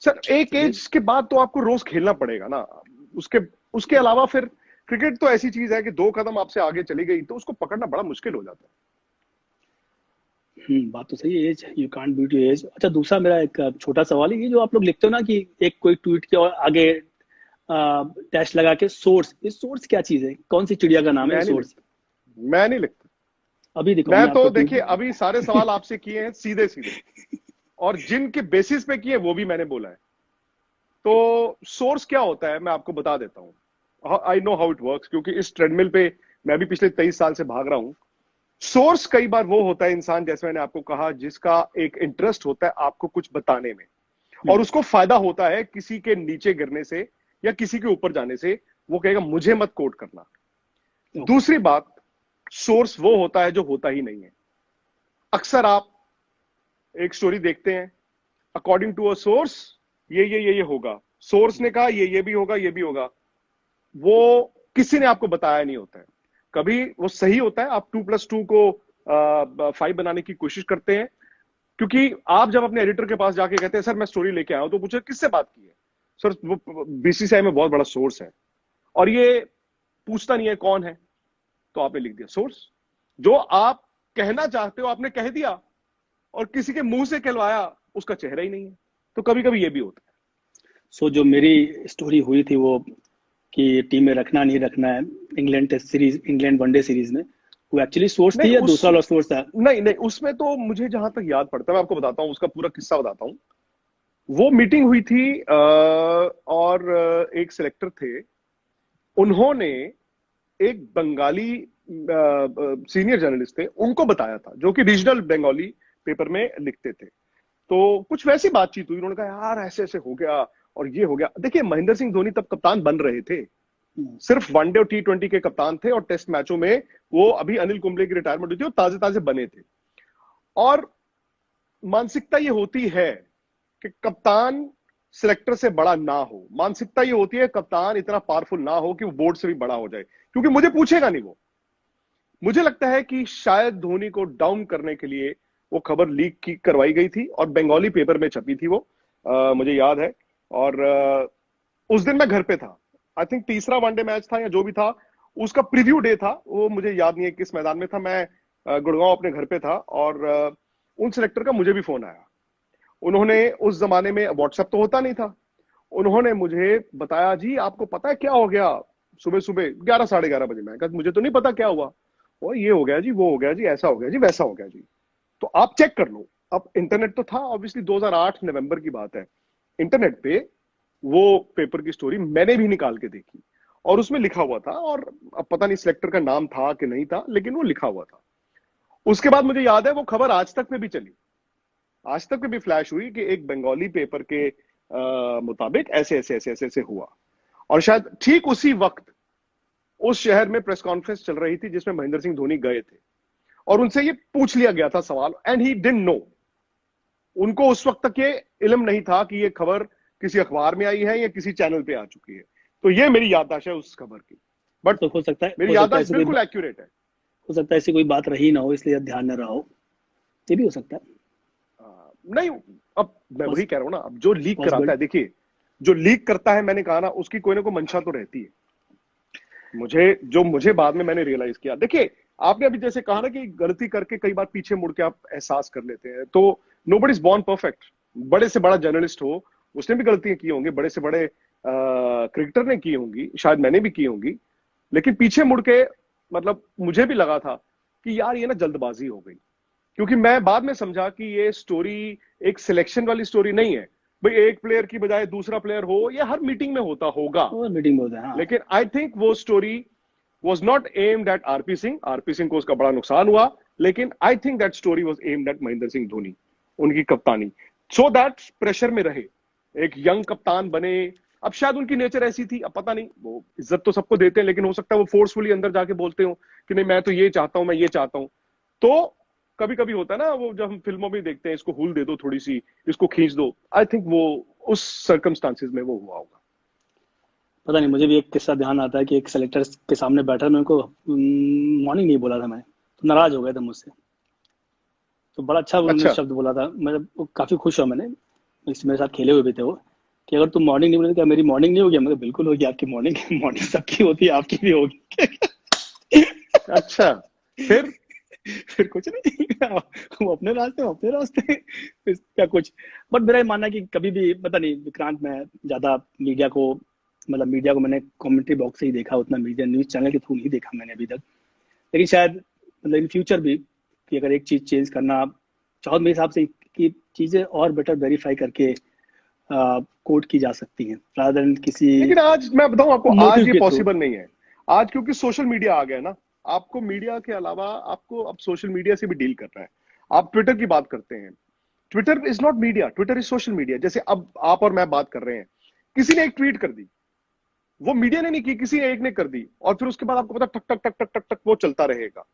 सर एक
चलिए।
एज के बाद तो आपको रोज खेलना पड़ेगा ना, उसके उसके अलावा फिर क्रिकेट तो ऐसी चीज है कि 2 कदम आपसे आगे चली गई तो उसको पकड़ना बड़ा मुश्किल हो जाता
बात तो सही है, as you can't beat your age. अच्छा, दूसरा मेरा एक छोटा सवाल है, ये जो आप लोग लिखते हो ना कि एक कोई ट्वीट के और आगे डैश लगा के सोर्स, ये सोर्स क्या चीज है, कौन सी चिड़िया का
है।
नाम है ये
मैं नहीं
सोर्स?
लिखता, मैं नहीं लिखता।
अभी दिखाओ,
मैं
मैं आपको
तो
ट्वीट।
देखिए अभी सारे सवाल आपसे किए हैं सीधे सीधे, और जिनके बेसिस पे किए वो भी मैंने बोला है। तो सोर्स क्या होता है मैं आपको बता देता हूं, I know how it works, क्योंकि इस ट्रेडमिल पे मैं भी पिछले 23 साल से भाग रहा हूं। सोर्स कई बार वो होता है इंसान, जैसे मैंने आपको कहा, जिसका एक इंटरेस्ट होता है आपको कुछ बताने में, और
हम्म,
उसको फायदा होता है किसी के नीचे गिरने से या किसी के ऊपर जाने से। वो कहेगा मुझे मत कोट करना।
ओके।
दूसरी बात, सोर्स वो होता है जो होता ही नहीं है। अक्सर आप एक स्टोरी देखते हैं, अकॉर्डिंग टू अ सोर्स ये होगा, सोर्स ने कहा ये भी होगा, ये भी होगा, वो किसी ने आपको बताया नहीं होता है। कभी वो सही होता है, आप 2+2 को 5 बनाने की कोशिश करते हैं, क्योंकि आप जब अपने एडिटर के पास जाके कहते हैं सर मैं स्टोरी लेके आया हूं, तो पूछे किससे बात की है, सर वो बीसीसीआई में बहुत बड़ा सोर्स है, और ये पूछता नहीं है कौन है, तो आपने लिख दिया सोर्स। जो आप कहना चाहते हो आपने कह दिया, और किसी के मुंह से कहलवाया उसका चेहरा ही नहीं है। तो कभी कभी ये भी होता है।
सो जो मेरी स्टोरी हुई थी वो कि टीम में रखना नहीं रखना है England test series, England one day series में, वो एक्चुअली सोर्स
नहीं
थी या
उस
दूसरा सोर्स था?
नहीं, उसमें तो मुझे जहां तक याद पड़ता है, मैं आपको बताता हूं, उसका पूरा किस्सा बताता हूं। वो मीटिंग हुई थी और एक सिलेक्टर थे, उन्होंने एक बंगाली सीनियर जर्नलिस्ट थे, उनको बताया था, जो कि रीजनल बंगाली पेपर में लिखते थे। तो कुछ वैसी बातचीत हुई, उन्होंने कहा यार ऐसे ऐसे हो गया और ये हो गया। देखिए महेंद्र सिंह धोनी तब कप्तान बन रहे थे, सिर्फ वनडे और T20 के कप्तान थे, और टेस्ट मैचों में वो अभी अनिल कुंबले की रिटायरमेंट हुई थी, वो ताजे ताजे बने थे। और मानसिकता ये होती है कि कप्तान सिलेक्टर से बड़ा ना हो, मानसिकता ये होती है कप्तान इतना पावरफुल ना हो कि वो बोर्ड से भी बड़ा हो जाए, क्योंकि मुझे पूछेगा नहीं वो। मुझे लगता है कि शायद धोनी को डाउन करने के लिए वो खबर लीक की करवाई गई थी, और बंगाली पेपर में छपी थी वो, मुझे याद है। और उस दिन मैं घर पे था, आई थिंक तीसरा वनडे मैच था या जो भी था, उसका प्रीव्यू डे था, वो मुझे याद नहीं है किस मैदान में था। मैं गुड़गांव अपने घर पे था, और उन सिलेक्टर का मुझे भी फोन आया। उन्होंने, उस जमाने में व्हाट्सएप तो होता नहीं था, उन्होंने मुझे बताया जी आपको पता है क्या हो गया, सुबह सुबह 11 साढ़े 11 बजे। मैं कहा मुझे तो नहीं पता क्या हुआ। और ये हो गया जी, वो हो गया जी, ऐसा हो गया जी, वैसा हो गया जी, तो आप चेक कर लो। अब इंटरनेट तो था, ऑब्वियसली 2008 नवंबर की बात है, इंटरनेट पे वो पेपर की स्टोरी मैंने भी निकाल के देखी, और उसमें लिखा हुआ था, और अब पता नहीं सिलेक्टर का नाम था कि नहीं था, लेकिन वो लिखा हुआ था। उसके बाद मुझे याद है वो खबर आज तक में भी चली, आज तक में भी फ्लैश हुई कि एक बंगाली पेपर के मुताबिक ऐसे ऐसे ऐसे ऐसे ऐसे हुआ। और शायद ठीक उसी वक्त उस शहर में प्रेस कॉन्फ्रेंस चल रही थी जिसमें महेंद्र सिंह धोनी गए थे, और उनसे ये पूछ लिया गया था सवाल, एंड ही डिडंट नो। उनको उस वक्त तक ये इल्म नहीं था कि ये खबर किसी अखबार में आई है या किसी चैनल पे आ चुकी है। तो ये मेरी याददाश्त है उस खबर की, बट
तो हो सकता है,
मेरी याददाश्त बिल्कुल एक्यूरेट है।
हो सकता है ऐसी कोई बात रही ना हो इसलिए ध्यान न रहा हो, ये भी हो सकता है।
नहीं, अब मैं वही कह रहा हूं ना, अब जो लीक
पॉसिबल।
कराता है, देखिए जो लीक करता है, मैंने कहा ना, उसकी कोई ना कोई मंशा तो रहती है। मुझे बाद में मैंने रियलाइज किया, देखिए आपने अभी जैसे कहा ना कि गलती करके कई बार पीछे मुड़ के आप एहसास कर लेते हैं, तो नोबडी इज बॉर्न परफेक्ट। बड़े से बड़ा जर्नलिस्ट हो, उसने भी गलतियां की होंगी, बड़े से बड़े क्रिकेटर ने की होंगी, शायद मैंने भी की होंगी, लेकिन पीछे मुड़ के मतलब मुझे भी लगा था कि यार ये ना जल्दबाजी हो गई, क्योंकि मैं बाद में समझा कि ये स्टोरी एक सिलेक्शन वाली स्टोरी नहीं है। भाई एक प्लेयर की बजाय दूसरा प्लेयर हो, ये हर मीटिंग में होता होगा,
और मीटिंग में होता है, हाँ।
लेकिन आई थिंक वो story was not aimed at RP Singh. RP Singh को उसका बड़ा नुकसान हुआ, लेकिन I think that story was aimed at Mahendra Singh Dhoni, उनकी कप्तानी, सो दैट प्रेशर में रहे, एक यंग कप्तान बने। अब शायद उनकी नेचर ऐसी थी, अब पता नहीं, वो इज्जत तो सबको देते हैं, लेकिन हो सकता है वो फोर्सफुली अंदर जाके बोलते हो कि नहीं मैं तो ये चाहता हूं, मैं ये चाहता हूं। तो कभी कभी होता है ना, वो जब हम फिल्मों में देखते हैं, इसको हुल दे दो थोड़ी सी, इसको खींच दो, आई थिंक वो उस सर्कमस्टांसिस में वो हुआ होगा।
पता नहीं, मुझे भी एक किस्सा ध्यान आता है कि एक सेलेक्टर के सामने बैठा, मेरे को मॉर्निंग नहीं बोला था मैं, तो नाराज हो गया था मुझसे, तो बड़ा अच्छा उन्होंने शब्द बोला था, मैं काफी खुश हुआ। मैंने मेरे साथ खेले हुए भी थे वो, कि अगर तुम मॉर्निंग नहीं बोले तो क्या मेरी मॉर्निंग नहीं होगी? मैं बिल्कुल होगी आपकी मॉर्निंग, मॉर्निंग सबकी होती है, आपकी भी होगी।
अच्छा,
फिर कुछ नहीं, वो अपने रास्ते, अपने रास्ते, क्या कुछ। बट मेरा ये मानना है कि कभी भी, पता नहीं विक्रांत, मैं ज्यादा मीडिया को, मतलब मीडिया को मैंने कमेंट्री बॉक्स से ही देखा, उतना मीडिया न्यूज चैनल के थ्रू नहीं देखा मैंने अभी तक। लेकिन शायद मतलब इन फ्यूचर भी, कि अगर एक चीज चेंज करना आप चाहो, मेरे हिसाब से कि चीजें और बेटर वेरीफाई करके कोड की जा सकती हैं, रादर देन किसी
लेकिन आज मैं बताऊं आपको, आज
मोटिव
ये
के थ्रू।
पॉसिबल नहीं है। आज क्योंकि सोशल मीडिया आ गया ना, आपको मीडिया के अलावा आपको अब सोशल मीडिया से भी डील करना है। आप ट्विटर की बात करते हैं, Twitter is not media, Twitter is social media. जैसे अब आप और मैं बात कर रहे हैं, किसी ने एक ट्वीट कर दी, वो मीडिया ने नहीं की, किसी एक ने कर दी, और फिर उसके बाद आपको पता टक टक टक टक टक टक वो चलता रहेगा।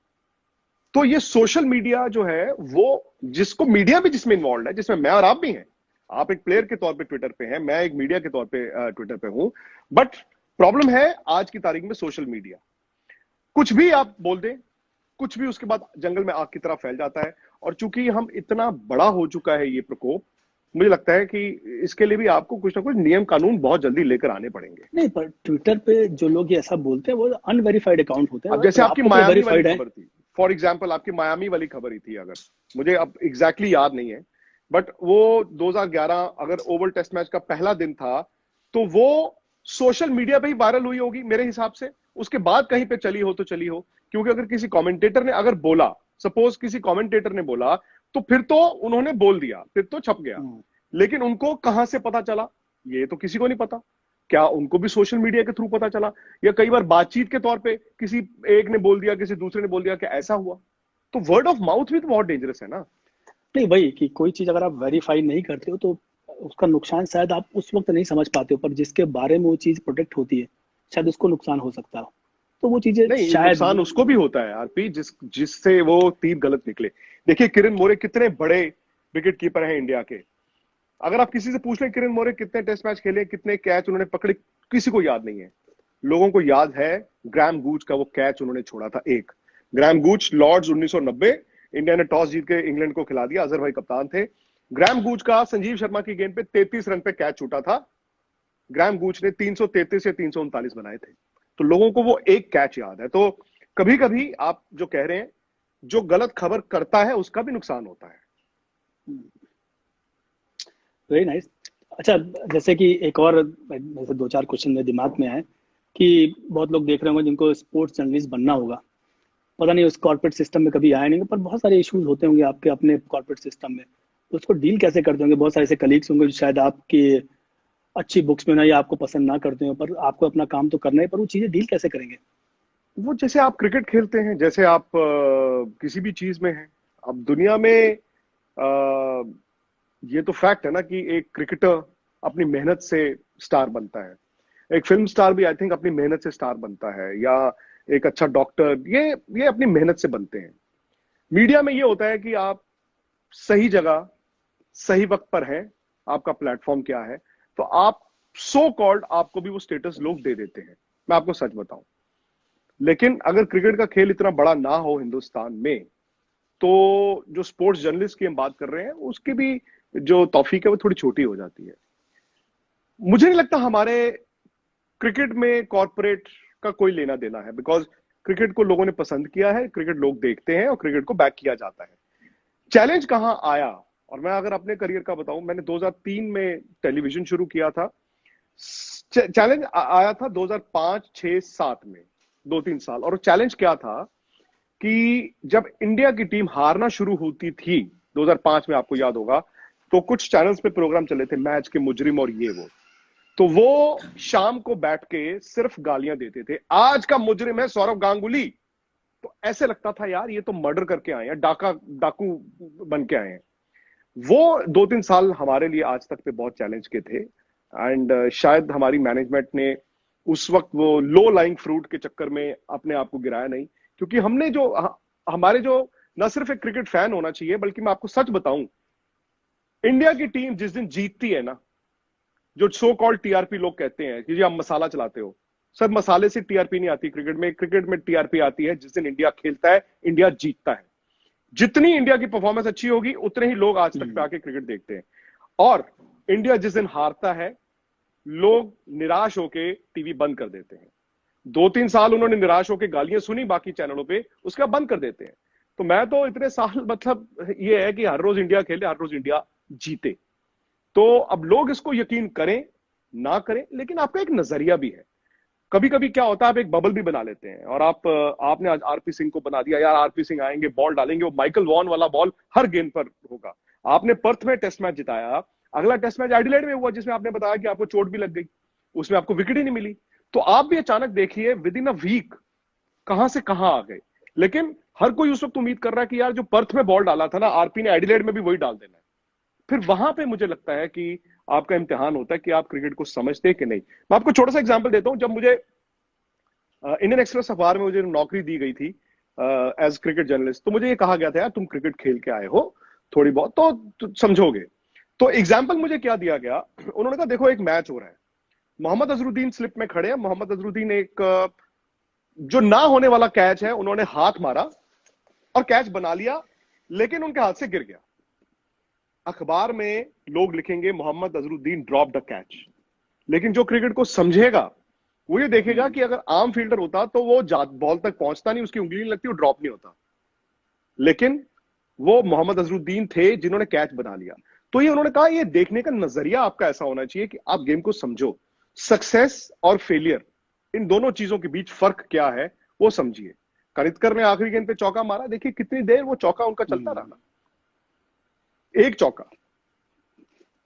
तो ये सोशल मीडिया जो है वो, जिसको मीडिया भी जिसमें इन्वॉल्व है, जिसमें मैं और आप भी हैं, आप एक प्लेयर के तौर पे ट्विटर पे हैं, मैं एक मीडिया के तौर पे ट्विटर पे हूं, बट प्रॉब्लम है आज की तारीख में सोशल मीडिया, कुछ भी आप बोल दें, कुछ भी उसके बाद जंगल में आग की तरह फैल जाता है। और चूंकि हम इतना बड़ा हो चुका है ये प्रकोप, मुझे लगता है कि इसके लिए भी आपको कुछ ना कुछ नियम कानून बहुत जल्दी लेकर आने पड़ेंगे।
नहीं, पर ट्विटर पे जो लोग ये ऐसा बोलते हैं वो अनवेरिफाइड अकाउंट होते हैं
अब
भाई,
जैसे
पर
आपकी
आपका तो
मायामी वाली
वेरीफाइड है।
खबर थी, फॉर एग्जाम्पल आपकी मायामी वाली खबर ही थी, अगर मुझे अब एग्जैक्टली याद नहीं है, बट वो 2011 अगर ओवल टेस्ट मैच का पहला दिन था, तो वो सोशल मीडिया पे ही वायरल हुई होगी मेरे हिसाब से, उसके बाद कहीं पे चली हो तो चली हो, क्योंकि अगर किसी कमेंटेटर ने अगर बोला, सपोज किसी कमेंटेटर ने बोला, तो फिर तो उन्होंने बोल दिया, फिर तो छप गया। लेकिन उनको कहां से पता चला, ये तो किसी को नहीं पता। क्या उनको भी सोशल मीडिया के थ्रू पता चला, या कई बार बातचीत के तौर पे किसी एक ने बोल दिया, किसी दूसरे ने बोल दिया कि ऐसा हुआ? तो वर्ड ऑफ माउथ भी तो बहुत डेंजरस है ना।
नहीं वही कि कोई चीज अगर आप वेरीफाई नहीं करते हो तो उसका नुकसान शायद आप उस वक्त नहीं समझ पाते हो, पर जिसके बारे में वो चीज प्रोटेक्ट होती है शायद उसको नुकसान हो सकता हो, तो वो चीजें
नहीं,
शायद।
नुकसान उसको भी होता है आरपी, जिससे वो तीर गलत निकले। देखिए किरण मोरे कितने बड़े विकेट कीपर हैं इंडिया के, अगर आप किसी से पूछ लें किरण मोरे कितने टेस्ट मैच खेले, कितने कैच उन्होंने पकड़े, किसी को याद नहीं है। लोगों को याद है ग्राम गूच का वो कैच उन्होंने छोड़ा था, एक ग्राम गूच, लॉर्ड्स 1990, इंडिया ने टॉस जीत के इंग्लैंड को खिला दिया, अजहर भाई कप्तान थे। ग्राम गूच का संजीव शर्मा की गेंद पे 33 रन पे कैच छूटा था, ग्राम गूच ने 333 या 339 बनाए थे। तो लोगों को वो एक कैच याद है। तो कभी कभी आप जो कह रहे हैं, जो गलत खबर करता है उसका भी नुकसान होता है।
Very nice. अच्छा, जैसे कि एक और जैसे दो चार क्वेश्चन मेरे दिमाग में है कि बहुत लोग देख रहे होंगे जिनको स्पोर्ट्स जर्नलिस्ट बनना होगा, पता नहीं उस कॉर्पोरेट सिस्टम में कभी आए नहीं, पर बहुत सारे इश्यूज होते होंगे आपके अपने कॉर्पोरेट सिस्टम में, तो उसको डील कैसे करते होंगे? बहुत सारे ऐसे कलीग्स होंगे जो शायद आपके अच्छी बुक्स में ना या आपको पसंद ना करते हो, पर आपको अपना काम तो करना है, पर वो चीजें डील कैसे करेंगे?
वो जैसे आप क्रिकेट खेलते हैं, जैसे आप किसी भी चीज में हैं, अब दुनिया में ये तो फैक्ट है ना कि एक क्रिकेटर अपनी मेहनत से स्टार बनता है, एक फिल्म स्टार भी आई थिंक अपनी मेहनत से स्टार बनता है, या एक अच्छा डॉक्टर, ये अपनी मेहनत से बनते हैं। मीडिया में ये होता है कि आप सही जगह सही वक्त पर हैं, आपका प्लेटफॉर्म क्या है, तो आप सो कॉल्ड आपको भी वो स्टेटस लोग दे देते हैं। मैं आपको सच बताऊं, लेकिन अगर क्रिकेट का खेल इतना बड़ा ना हो हिंदुस्तान में, तो जो स्पोर्ट्स जर्नलिस्ट की हम बात कर रहे हैं उसकी भी जो तौफीक है वो थोड़ी छोटी हो जाती है। मुझे नहीं लगता हमारे क्रिकेट में कॉर्पोरेट का कोई लेना देना है, बिकॉज क्रिकेट को लोगों ने पसंद किया है, क्रिकेट लोग देखते हैं और क्रिकेट को बैक किया जाता है। चैलेंज कहां आया, और मैं अगर अपने करियर का बताऊं, मैंने 2003 में टेलीविजन शुरू किया था। चैलेंज आया था 2005, 6, 7 में, 2-3 साल। और चैलेंज क्या था कि जब इंडिया की टीम हारना शुरू होती थी 2005 में, आपको याद होगा, तो कुछ चैनल्स पे प्रोग्राम चले थे, मैच के मुजरिम और ये वो, तो वो शाम को बैठ के सिर्फ गालियां देते थे, आज का मुजरिम है सौरव गांगुली। तो ऐसे लगता था यार ये तो मर्डर करके आए हैं, डाकू बन के आए हैं। वो 2-3 साल हमारे लिए आज तक पे बहुत चैलेंज के थे, एंड शायद हमारी मैनेजमेंट ने उस वक्त वो लो लाइंग फ्रूट के चक्कर में अपने आप को गिराया नहीं, क्योंकि हमने जो हमारे जो न सिर्फ एक क्रिकेट फैन होना चाहिए, बल्कि मैं आपको सच बताऊं, इंडिया की टीम जिस दिन जीतती है ना, जो सो कॉल्ड टीआरपी लोग कहते हैं कि जी आप मसाला चलाते हो, सर मसाले से टीआरपी नहीं आती क्रिकेट में। क्रिकेट में टीआरपी आती है जिस दिन इंडिया खेलता है, इंडिया जीतता है। जितनी इंडिया की परफॉर्मेंस अच्छी होगी उतने ही लोग आज तक पे आके क्रिकेट देखते हैं। और इंडिया जिस दिन हारता है, लोग निराश होके टीवी बंद कर देते हैं। 2-3 साल उन्होंने निराश होकर गालियां सुनी बाकी चैनलों पे, उसके बाद बंद कर देते हैं। तो मैं तो इतने साल, मतलब ये है कि हर रोज इंडिया खेले, हर रोज इंडिया जीते। तो अब लोग इसको यकीन करें ना करें, लेकिन आपका एक नजरिया भी है। कभी कभी क्या होता है, आप एक बबल भी बना लेते हैं, और आपने आज आरपी सिंह को बना दिया, यार आरपी सिंह आएंगे बॉल डालेंगे, वो माइकल वॉन वाला बॉल हर गेंद पर होगा। आपने पर्थ में टेस्ट मैच जिताया, अगला टेस्ट मैच एडिलेड में हुआ जिसमें आपने बताया कि आपको चोट भी लग गई, उसमें आपको विकेट ही नहीं मिली। तो आप भी अचानक देखिए विद इन अ वीक कहां से कहां आ गए। लेकिन हर कोई उस वक्त उम्मीद कर रहा है कि यार जो पर्थ में बॉल डाला था ना आरपी ने, एडिलेड में भी वही डाल देना है। फिर वहां पे मुझे लगता है कि आपका इम्तिहान होता है कि आप क्रिकेट को समझते कि नहीं। मैं आपको छोटा सा एग्जांपल देता हूं। जब मुझे इंडियन एक्सप्रेस अखबार में मुझे नौकरी दी गई थी, एज क्रिकेट जर्नलिस्ट। तो मुझे ये कहा गया था यार तुम क्रिकेट खेल के आए हो थोड़ी बहुत तो समझोगे। तो एग्जाम्पल मुझे क्या दिया गया, उन्होंने कहा देखो एक मैच हो रहा है, मोहम्मद अजरुद्दीन स्लिप में खड़े हैं, मोहम्मद अजरुद्दीन एक जो ना होने वाला कैच है उन्होंने हाथ मारा और कैच बना लिया, लेकिन उनके हाथ से गिर गया। अखबार में लोग लिखेंगे Mohammad Azharuddin drop the catch, लेकिन जो क्रिकेट को समझेगा वो ये देखेगा कि अगर आम फील्डर होता तो वो बॉल तक पहुंचता नहीं, उसकी उंगली नहीं लगती, वो ड्रॉप नहीं होता। लेकिन वो मोहम्मद अजरुद्दीन थे जिन्होंने कैच बना लिया। तो ये उन्होंने कहा ये देखने का नजरिया आपका ऐसा होना चाहिए कि आप गेम को समझो, सक्सेस और फेलियर इन दोनों चीजों के बीच फर्क क्या है वो समझिए। कनितकर ने आखिरी गेंद पे चौका मारा, देखिए कितनी देर वो चौका उनका चलता रहा, एक चौका।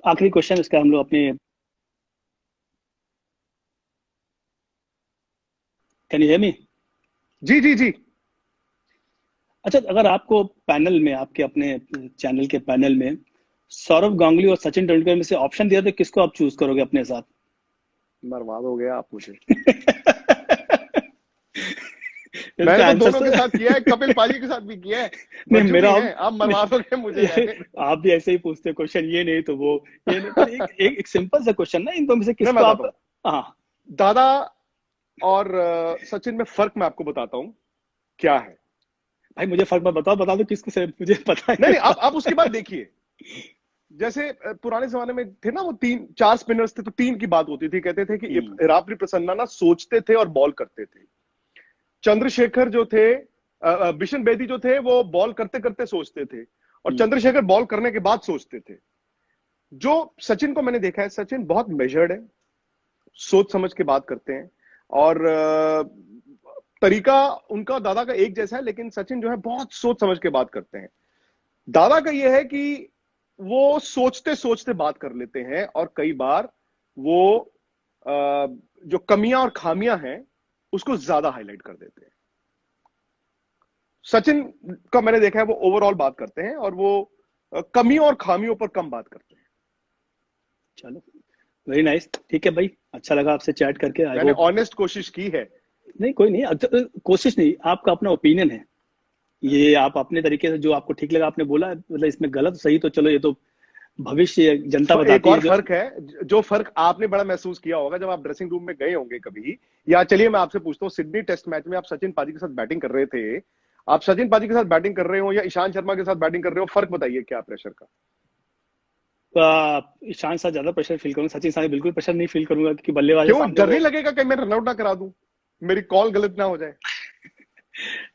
आखिरी क्वेश्चन इसका हम लोग अपने, कैन यू हियर मी?
जी जी जी।
अच्छा, अगर आपको पैनल में, आपके अपने चैनल के पैनल में सौरव गांगुली और सचिन तेंदुलकर में से ऑप्शन दिया तो किसको आप चूज करोगे अपने साथ?
बर्बाद हो गया आप मुझे। मैंने तो दोनों के साथ किया है, कपिल पाजी के साथ भी किया है।
नहीं, मेरा
आप मरवाओगे मुझे।
आप भी ऐसे ही पूछते क्वेश्चन, ये नहीं तो वो, ये नहीं तो एक सिंपल सा क्वेश्चन ना, इन दोनों में से किसको आप? हाँ,
दादा और सचिन में फर्क मैं आपको बताता हूँ क्या है।
भाई मुझे फर्क मत बताओ, बता दो किसको से, मुझे पता है।
नहीं आप उसके बाद देखिए, जैसे पुराने जमाने में थे ना वो 3-4 स्पिनर्स थे, तो 3 की बात होती थी, कहते थे कि इरापरी प्रसन्ना ना सोचते थे और बॉल करते थे। चंद्रशेखर जो थे, बिशन बेदी जो थे, वो बॉल करते करते सोचते थे, और चंद्रशेखर बॉल करने के बाद सोचते थे। जो सचिन को मैंने देखा है, सचिन बहुत मेजर्ड है, सोच समझ के बात करते हैं, और तरीका उनका दादा का एक जैसा है, लेकिन सचिन जो है बहुत सोच समझ के बात करते हैं। दादा का यह है कि वो सोचते सोचते बात कर लेते हैं, और कई बार वो जो कमियां और खामियां हैं उसको ज्यादा हाईलाइट कर देते हैं। सचिन का मैंने देखा है वो ओवरऑल बात करते हैं, और वो कमियों और खामियों पर कम बात करते हैं।
चलो, वेरी नाइस, ठीक है भाई, अच्छा लगा आपसे चैट करके।
मैंने ऑनेस्ट कोशिश की है।
नहीं कोई नहीं, कोशिश नहीं, आपका अपना ओपिनियन है, ये आप अपने तरीके से जो आपको ठीक लगा आपने बोला, मतलब इसमें गलत सही तो चलो ये तो भविष्य जनता बताती है।
एक और फर्क है, जो फर्क आपने बड़ा महसूस किया होगा जब आप ड्रेसिंग रूम में गए होंगे कभी, या चलिए मैं आपसे पूछता हूँ, सिडनी टेस्ट मैच में आप सचिन पाजी के साथ बैटिंग कर रहे थे, आप सचिन पाजी के साथ बैटिंग कर रहे हो या ईशांत शर्मा के साथ बैटिंग कर रहे हो, फर्क बताइए क्या प्रेशर का?
ईशांत साथ ज्यादा प्रेशर फील करूंगा, सचिन साथ बिल्कुल प्रेशर नहीं फील करूंगा, क्योंकि बल्लेबाज
क्यों डर नहीं लगेगा कि मैं रन आउट ना करा दूं, मेरी कॉल गलत ना हो जाए?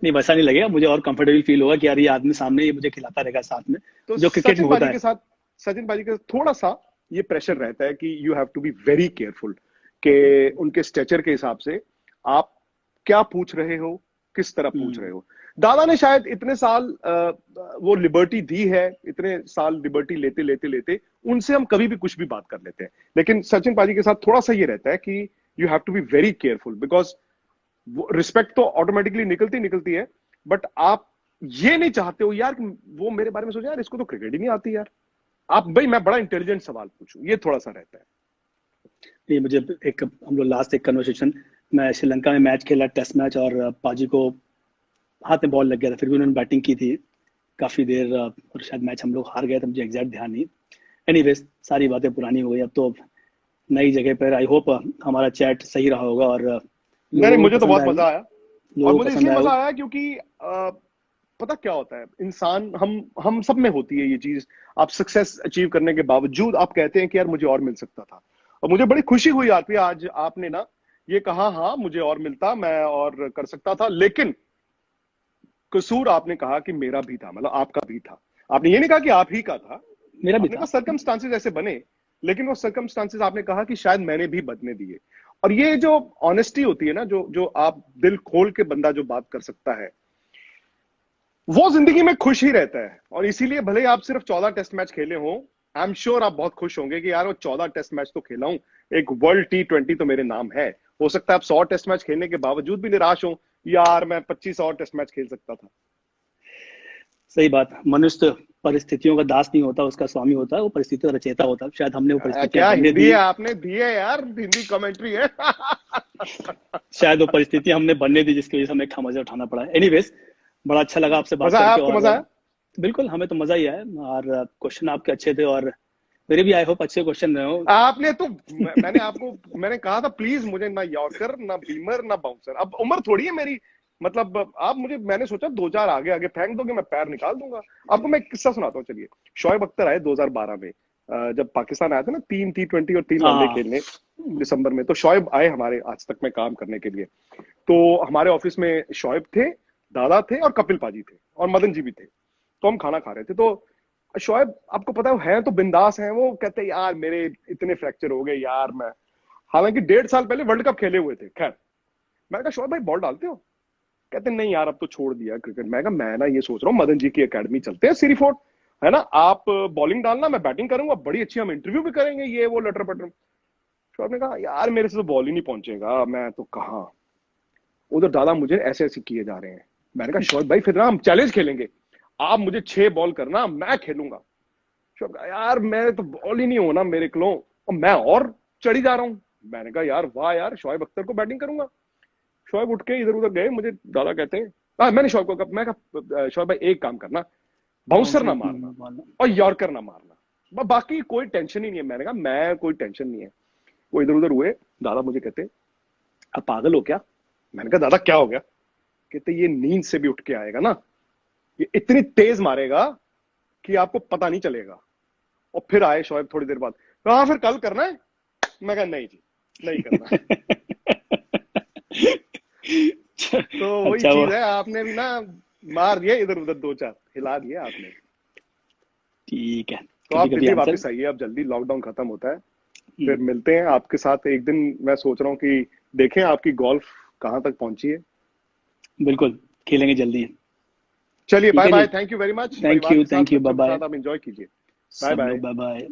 नहीं वैसा नहीं लगेगा, मुझे और कंफर्टेबल फील होगा कि यार ये आदमी सामने, ये मुझे खिलाता रहेगा साथ में,
तो
जो क्रिकेट में होता है।
सचिन पाजी के साथ थोड़ा सा ये प्रेशर रहता है कि you have to be very careful कि उनके स्टेचर के हिसाब से आप क्या पूछ रहे हो, किस तरह पूछ रहे हो। दादा ने शायद इतने साल वो लिबर्टी दी है, इतने साल लिबर्टी लेते लेते लेते उनसे हम कभी भी कुछ भी बात कर लेते हैं, लेकिन सचिन पाजी के साथ थोड़ा सा ये रहता है कि you have to be very careful, because respect तो ऑटोमेटिकली निकलती है, बट आप ये नहीं चाहते हो यार वो मेरे बारे में सोचे यार इसको तो क्रिकेट ही नहीं आती यार, आप भाई मैं बड़ा इंटेलिजेंट सवाल पूछूं, ये थोड़ा सा रहता है।
नहीं मुझे एक, हम लोग लास्ट एक कन्वर्सेशन, मैं श्रीलंका में मैच खेला, टेस्ट मैच, और पाजी को हाथ में बॉल लग गया था, फिर भी उन्होंने बैटिंग की थी काफी देर, और शायद मैच हम लोग हार गए थे, मुझे एग्जैक्ट ध्यान नहीं। एनीवेज सारी बातें पुरानी हो गई, अब तो नई जगह पर। आई होप हमारा चैट सही रहा होगा, और
नहीं मुझे तो बहुत मजा आया, और मुझे इसलिए मजा आया क्योंकि पता क्या होता है, इंसान हम सब में होती है ये चीज, आप सक्सेस अचीव करने के बावजूद आप कहते हैं कि यार मुझे और मिल सकता था, और मुझे बड़ी खुशी हुई आरपी आज आपने ना ये कहा, हाँ मुझे और मिलता, मैं और कर सकता था, लेकिन कसूर आपने कहा कि मेरा भी था, मतलब आपका भी था। आपने ये नहीं कहा कि आप ही का था,
मेरा भी था,
सर्कमस्टांसेस ऐसे बने, लेकिन वो सर्कमस्टांसेस आपने कहा कि शायद मैंने भी बदने दिए। और ये जो ऑनेस्टी होती है ना, जो आप दिल खोल के बंदा जो बात कर सकता है वो जिंदगी में खुश ही रहता है। और इसीलिए भले आप सिर्फ 14 टेस्ट मैच खेले हो, आई एम श्योर आप बहुत खुश होंगे कि यार वो 14 टेस्ट मैच तो खेला हूं, एक वर्ल्ड T20 तो मेरे नाम है। हो सकता है आप 100 टेस्ट मैच खेलने के बावजूद भी निराश हो, यार मैं 25 और टेस्ट मैच खेल सकता था।
सही बात, मनुष्य परिस्थितियों का दास नहीं होता, उसका स्वामी होता है, वो परिस्थिति का रचयिता होता है। शायद हमने वो परिस्थितियां
क्या हिंदी है आपने दी है यार, हिंदी कमेंट्री है।
शायद वो परिस्थिति हमने बनने दी जिसकी वजह से हमें मजा उठाना पड़ा। एनीवेज बड़ा अच्छा लगा आपसे बात
मजा आया
करके।
आपको?
और
मजा आया?
बिल्कुल, हमें तो मजा ही आया। और क्वेश्चन आपके अच्छे थे, और मेरे भी आई होप अच्छे क्वेश्चन रहे हो।
आपने तो मैंने आपको मैंने कहा था प्लीज मुझे ना यॉर्कर ना बीमर ना बाउंसर। अब उम्र थोड़ी है मेरी, मतलब आप मुझे, मैंने सोचा दो चार आगे आगे फेंक दोगे मैं पैर निकाल दूंगा। आपको मैं एक किस्सा सुनाता हूँ, चलिए। शोएब अख्तर आए 2012 में, जब पाकिस्तान आया था ना 3 T20 और 3 वनडे
हाँ।
खेलने दिसंबर में, तो शोएब आए हमारे आज तक में काम करने के लिए। तो हमारे ऑफिस में शोएब थे, दादा थे और कपिल पाजी थे और मदन जी भी थे। तो हम खाना खा रहे थे, तो शोएब आपको पता है तो बिंदास हैं, वो कहते हैं यार मेरे इतने फ्रैक्चर हो गए यार। मैं हालांकि 1.5 साल पहले वर्ल्ड कप खेले हुए थे। खैर मैंने कहा शोएब भाई बॉल डालते हो? कहते नहीं यार अब तो छोड़ दिया क्रिकेट। मैं कहा मैं ना ये सोच रहा हूँ मदन जी की एकेडमी चलते हैं सिरी फोर्ट, है ना, आप बॉलिंग डालना मैं बैटिंग करूंगा, बड़ी अच्छी हम इंटरव्यू भी करेंगे, ये वो लटर पटर। शोएब ने कहा यार मेरे से तो बॉल ही नहीं पहुंचेगा, मैं तो कहाँ, उधर दादा मुझे ऐसे ऐसे किए जा रहे हैं। मैंने कहा शोएब भाई फिर ना हम चैलेंज खेलेंगे, आप मुझे 6 बॉल करना मैं खेलूंगा। शोएब कहा यार मैं तो बॉल ही नहीं होना मेरे को, और मैं और चढ़ी जा रहा हूँ। मैंने कहा यार वाह यार, शोएब अख्तर को बैटिंग करूंगा। शोएब उठ के इधर उधर गए, मुझे दादा कहते हैं, मैंने शोएब को कहा, मैं कहा शोएब भाई एक काम करना, बाउंसर ना
बाउंड्री
मारना
मारना।
और यॉर्कर ना मारना, बाकी कोई टेंशन ही नहीं है। मैंने कहा मैं कोई टेंशन नहीं है। वो इधर उधर हुए, दादा मुझे कहते अब पागल हो क्या? मैंने कहा दादा क्या हो गया? कहते ये नींद से भी उठ के आएगा ना, ये इतनी तेज मारेगा कि आपको पता नहीं चलेगा। और फिर आए शोएब थोड़ी देर बाद, हाँ फिर कल करना है? मैं कहा नहीं जी नहीं करना। तो वही
अच्छा, वो
चीज है, आपने भी ना मार दिया इधर उधर, दो चार हिला दिया आपने।
ठीक है।
तो
कभी
आप
कभी
दिल्ली
आंसर।
वापस आइए, अब जल्दी लॉकडाउन खत्म होता है, फिर मिलते हैं आपके साथ एक दिन। मैं सोच रहा हूँ कि देखें आपकी गोल्फ कहाँ तक पहुंची है।
बिल्कुल, खेलेंगे जल्दी।
चलिए
ठीक
बाय
है जी।
Bye, thank you very much,
thank
परिवार
यू,
के साथ
थैंक यू, बाय
बच्चों के
बाय।
साथ आप एंजॉय कीजिए। बाय
सब
बाय।
लोग बाय बाय।